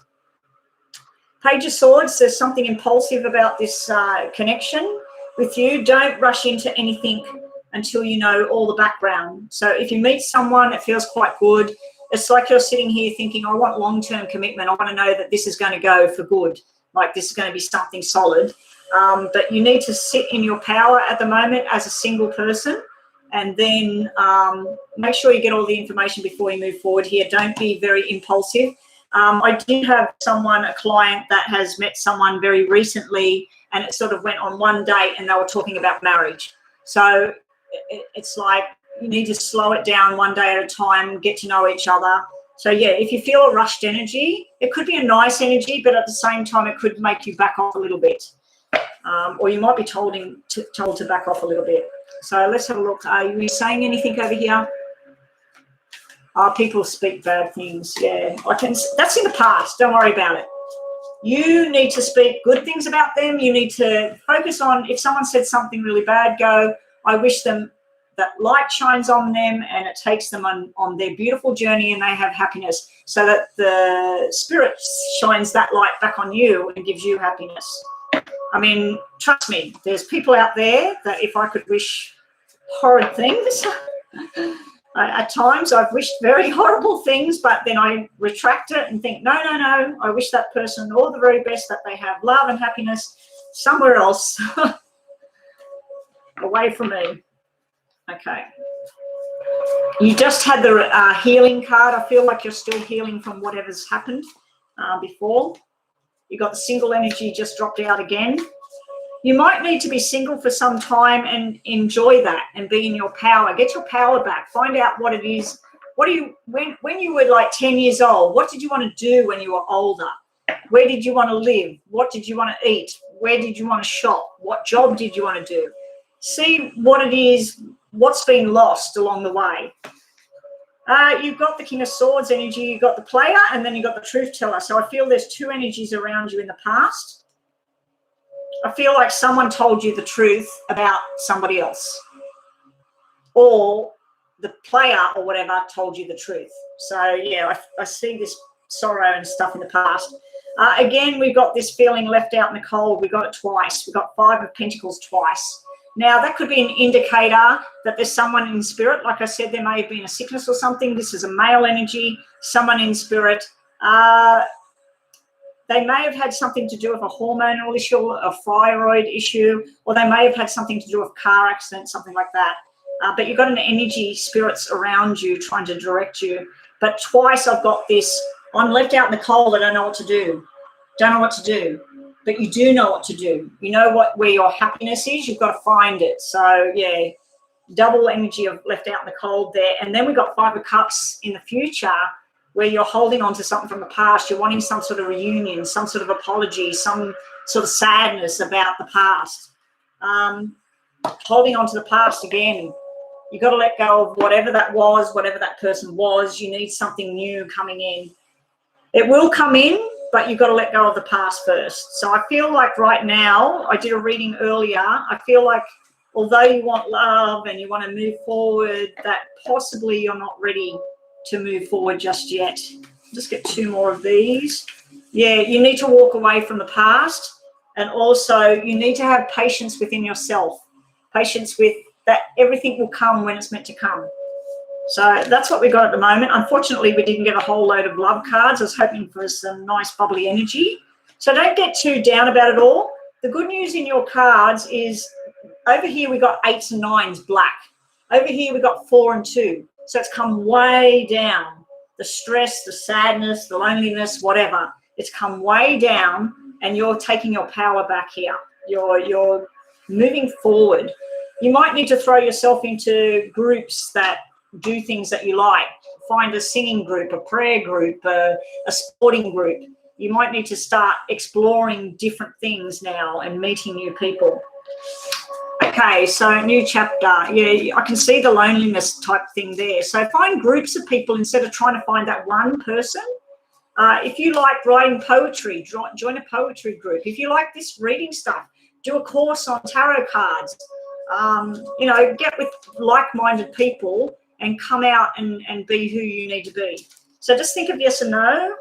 Page of Swords, there's something impulsive about this connection. with you, don't rush into anything until you know all the background. So if you meet someone, it feels quite good. It's like you're sitting here thinking, I want long-term commitment. I want to know that this is going to go for good. Like this is going to be something solid. But you need to sit in your power at the moment as a single person, and then make sure you get all the information before you move forward here. Don't be very impulsive. I did have a client that has met someone very recently, and it sort of went on one date and they were talking about marriage. So it's like you need to slow it down one day at a time, get to know each other. So yeah, if you feel a rushed energy, it could be a nice energy, but at the same time, it could make you back off a little bit. Or you might be told to back off a little bit. So let's have a look. Are you saying anything over here? People speak bad things. Yeah, that's in the past. Don't worry about it. You need to speak good things about them. You need to focus on, if someone said something really bad, go, I wish them that light shines on them and it takes them on their beautiful journey and they have happiness, so that the spirit shines that light back on you and gives you happiness. I mean, trust me, there's people out there that if I could wish horrid things, at times I've wished very horrible things, but then I retract it and think, no, I wish that person all the very best, that they have love and happiness somewhere else, away from me. Okay. You just had the healing card. I feel like you're still healing from whatever's happened before. You got the single energy just dropped out again. You might need to be single for some time and enjoy that and be in your power. Get your power back. Find out what it is. When you were like 10 years old, what did you want to do when you were older? Where did you want to live? What did you want to eat? Where did you want to shop? What job did you want to do? See what it is, what's been lost along the way. You've got the King of Swords energy, you've got the player, and then you've got the truth teller. So I feel there's two energies around you in the past. I feel like someone told you the truth about somebody else, or the player or whatever told you the truth. So yeah, I see this sorrow and stuff in the past. Again, we've got this feeling left out in the cold. We got it twice. We got Five of Pentacles twice. Now, that could be an indicator that there's someone in spirit. Like I said, there may have been a sickness or something. This is a male energy, someone in spirit. They may have had something to do with a hormonal issue, a thyroid issue, or they may have had something to do with car accident, something like that. But you've got an energy, spirits around you trying to direct you. But twice I've got this, I'm left out in the cold, I don't know what to do. Don't know what to do. But you do know what to do. You know where your happiness is. You've got to find it. So, yeah, double energy of left out in the cold there. And then we've got Five of Cups in the future, where you're holding on to something from the past. You're wanting some sort of reunion, some sort of apology, some sort of sadness about the past. Holding on to the past again. You've got to let go of whatever that was, whatever that person was. You need something new coming in. It will come in, but you've got to let go of the past first. So I feel like right now, I did a reading earlier, I feel like although you want love and you want to move forward, that possibly you're not ready to move forward just yet. Just get two more of these. Yeah, you need to walk away from the past, and also you need to have patience within yourself. Patience with that everything will come when it's meant to come. So that's what we got at the moment. Unfortunately, we didn't get a whole load of love cards. I was hoping for some nice bubbly energy. So don't get too down about it all. The good news in your cards is over here we got 8s and 9s black. Over here we got 4 and 2. So it's come way down. The stress, the sadness, the loneliness, whatever. It's come way down, and you're taking your power back here. You're moving forward. You might need to throw yourself into groups that do things that you like. Find a singing group, a prayer group, a sporting group. You might need to start exploring different things now and meeting new people. Okay, so new chapter. Yeah, I can see the loneliness type thing there. So find groups of people instead of trying to find that one person. If you like writing poetry, join a poetry group. If you like this reading stuff, do a course on tarot cards. You know, get with like-minded people and come out and be who you need to be. So just think of yes and no.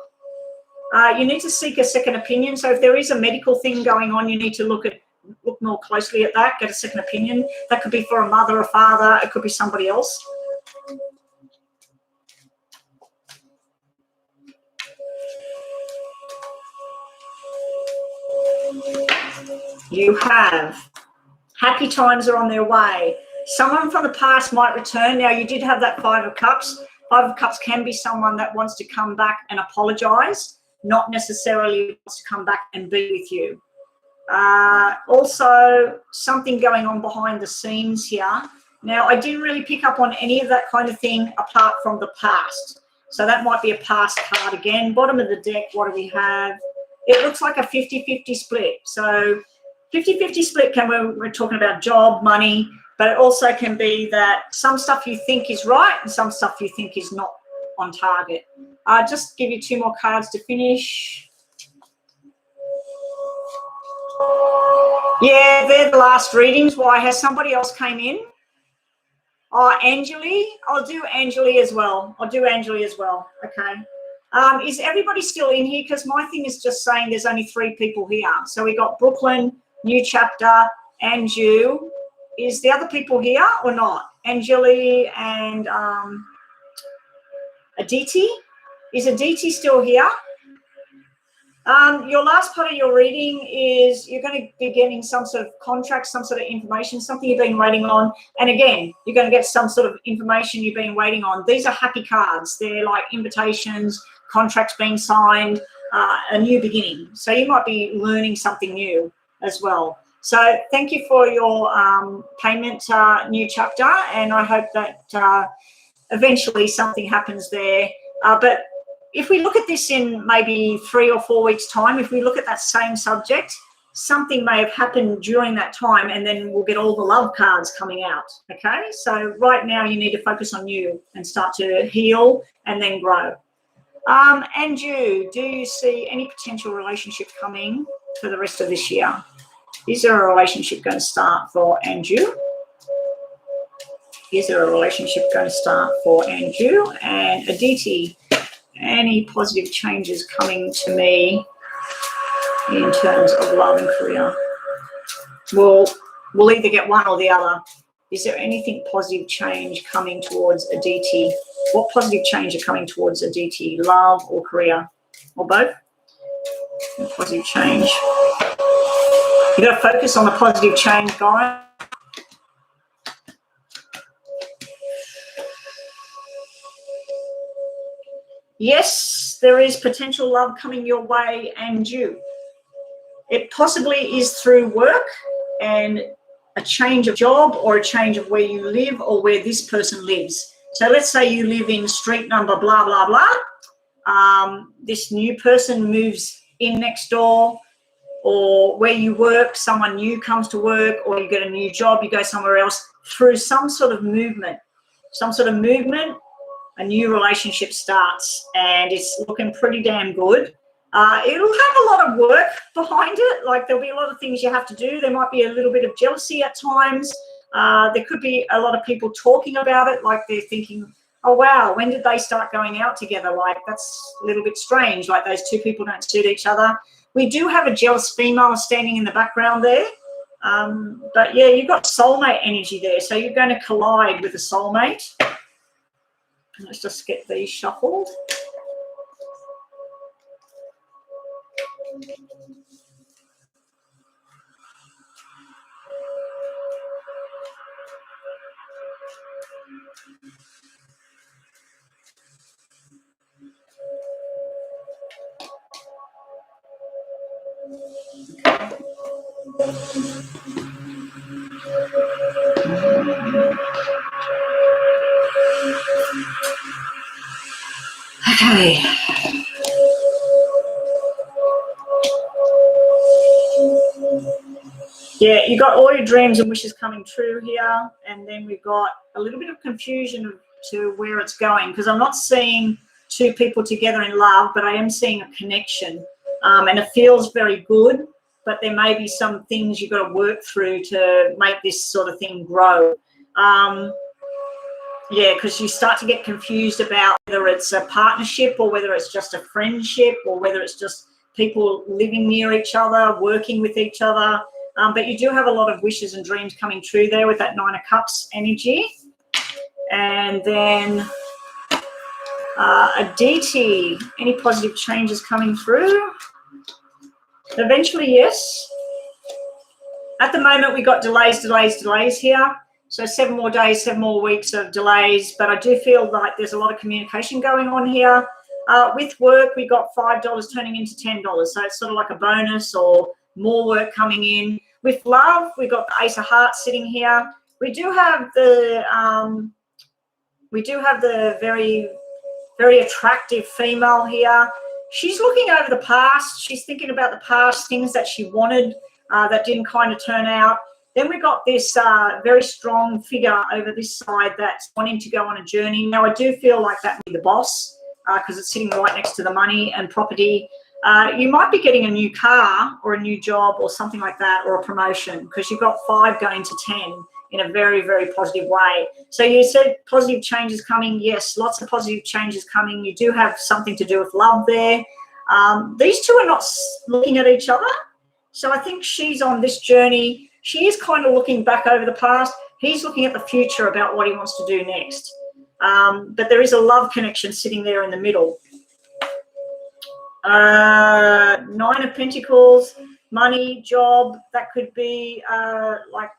You need to seek a second opinion. So if there is a medical thing going on, you need to look more closely at that, get a second opinion. That could be for a mother, a father, it could be somebody else. You have happy times are on their way. Someone from the past might return. Now, you did have that Five of Cups. Five of Cups can be someone that wants to come back and apologize, not necessarily wants to come back and be with you. Also, something going on behind the scenes here. Now, I didn't really pick up on any of that kind of thing apart from the past. So that might be a past card again. Bottom of the deck, what do we have? It looks like a 50-50 split. So 50-50 split can, we're talking about job, money, but it also can be that some stuff you think is right and some stuff you think is not on target. Just give you 2 more cards to finish. Yeah, they're the last readings. Why? Has somebody else came in? Oh, Angeli. I'll do Angeli as well. Okay. Is everybody still in here? Because my thing is just saying there's only 3 people here. So we got Brooklyn, New Chapter, and you. Is the other people here or not? Angeli and Aditi. Is Aditi still here? Your last part of your reading is you're going to be getting some sort of contract, some sort of information, something you've been waiting on. And again, you're going to get some sort of information you've been waiting on. These are happy cards. They're like invitations, contracts being signed, a new beginning. So you might be learning something new as well. So thank you for your payment, New Chapter. And I hope that eventually something happens there. But if we look at this in maybe 3 or 4 weeks' time, if we look at that same subject, something may have happened during that time, and then we'll get all the love cards coming out, okay? So right now you need to focus on you and start to heal and then grow. And you, do you see any potential relationship coming for the rest of this year? Is there a relationship going to start for Andrew? Is there a relationship going to start for Andrew? And Aditi, any positive changes coming to me in terms of love and career? We'll either get one or the other. Is there anything positive change coming towards Aditi? What positive change are coming towards Aditi? Love or career? Or both? A positive change. You got to focus on the positive change, guys. Yes, there is potential love coming your way and you. It possibly is through work and a change of job or a change of where you live or where this person lives. So let's say you live in street number blah, blah, blah. This new person moves in next door, or where you work, someone new comes to work, or you get a new job, you go somewhere else through some sort of movement. A new relationship starts and it's looking pretty damn good. It'll have a lot of work behind it. Like there'll be a lot of things you have to do. There might be a little bit of jealousy at times. There could be a lot of people talking about it. Like they're thinking, oh, wow, when did they start going out together? Like that's a little bit strange. Like those 2 people don't suit each other. We do have a jealous female standing in the background there. But yeah, you've got soulmate energy there. So you're going to collide with a soulmate. Let's just get these shuffled. Okay. Yeah, you got all your dreams and wishes coming true here, and then we've got a little bit of confusion to where it's going, because I'm not seeing 2 people together in love, but I am seeing a connection, and it feels very good, but there may be some things you've got to work through to make this sort of thing grow. Yeah, because you start to get confused about whether it's a partnership or whether it's just a friendship or whether it's just people living near each other, working with each other. But you do have a lot of wishes and dreams coming true there with that Nine of Cups energy. And then Aditi, any positive changes coming through? Eventually, yes. At the moment, we got delays here. So 7 more days, 7 more weeks of delays. But I do feel like there's a lot of communication going on here. With work, we got $5 turning into $10. So it's sort of like a bonus or more work coming in. With love, we got the Ace of Hearts sitting here. We do have the very, very attractive female here. She's looking over the past. She's thinking about the past, things that she wanted that didn't kind of turn out. Then we got this very strong figure over this side that's wanting to go on a journey. Now, I do feel like that would be the boss because it's sitting right next to the money and property. You might be getting a new car or a new job or something like that, or a promotion, because you've got 5 going to 10 in a very, very positive way. So you said positive changes coming. Yes, lots of positive changes coming. You do have something to do with love there. These two are not looking at each other. So I think she's on this journey. She is kind of looking back over the past. He's looking at the future about what he wants to do next. But there is a love connection sitting there in the middle. 9 of Pentacles, money, job. That could be like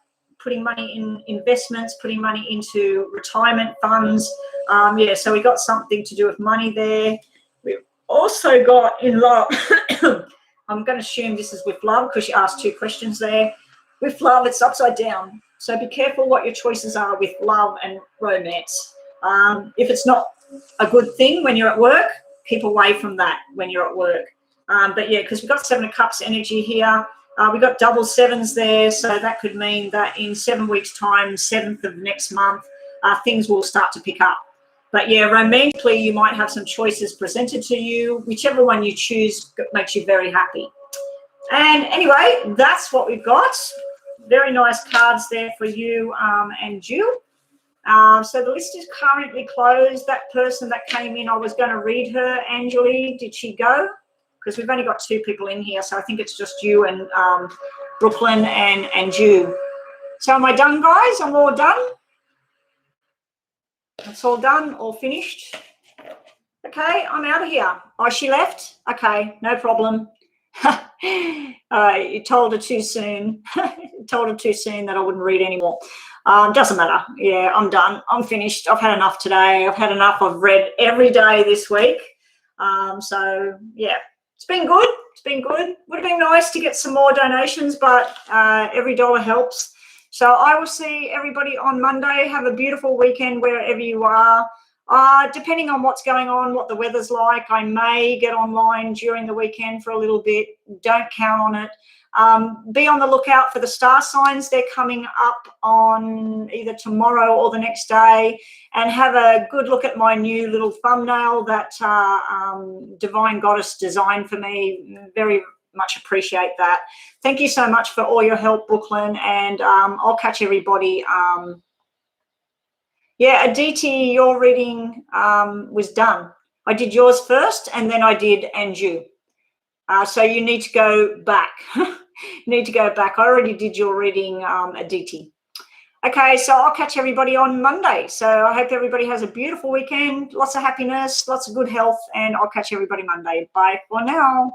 putting money in investments, putting money into retirement funds. Yeah, so we got something to do with money there. We've also got in love. I'm going to assume this is with love because she asked 2 questions there. With love, it's upside down. So be careful what your choices are with love and romance. If it's not a good thing when you're at work, keep away from that when you're at work. But yeah, because we've got 7 of Cups energy here. We've got double 7s there. So that could mean that in 7 weeks' time, 7th of next month, things will start to pick up. But yeah, romantically, you might have some choices presented to you. Whichever one you choose makes you very happy. And anyway, that's what we've got. Very nice cards there for you and you. So the list is currently closed. That person that came in, I was going to read her. Anjali, did she go? Because we've only got 2 people in here, so I think it's just you and Brooklyn and you. So am I done, guys? I'm all done. That's all done, all finished. Okay, I'm out of here. Oh, she left? Okay, no problem. You told her too soon. You told her too soon that I wouldn't read anymore. Doesn't matter. Yeah, I'm done. I'm finished. I've had enough today. I've had enough. I've read every day this week. So, yeah, it's been good. It's been good. Would have been nice to get some more donations, but every dollar helps. So I will see everybody on Monday. Have a beautiful weekend wherever you are. Depending on what's going on, what the weather's like, I may get online during the weekend for a little bit. Don't count on it. Be on the lookout for the star signs. They're coming up on either tomorrow or the next day. And have a good look at my new little thumbnail that Divine Goddess designed for me. Very much appreciate that. Thank you so much for all your help, Brooklyn. And I'll catch everybody. Yeah, Aditi, your reading was done. I did yours first and then I did Anju. So you need to go back. You need to go back. I already did your reading, Aditi. Okay, so I'll catch everybody on Monday. So I hope everybody has a beautiful weekend, lots of happiness, lots of good health, and I'll catch everybody Monday. Bye for now.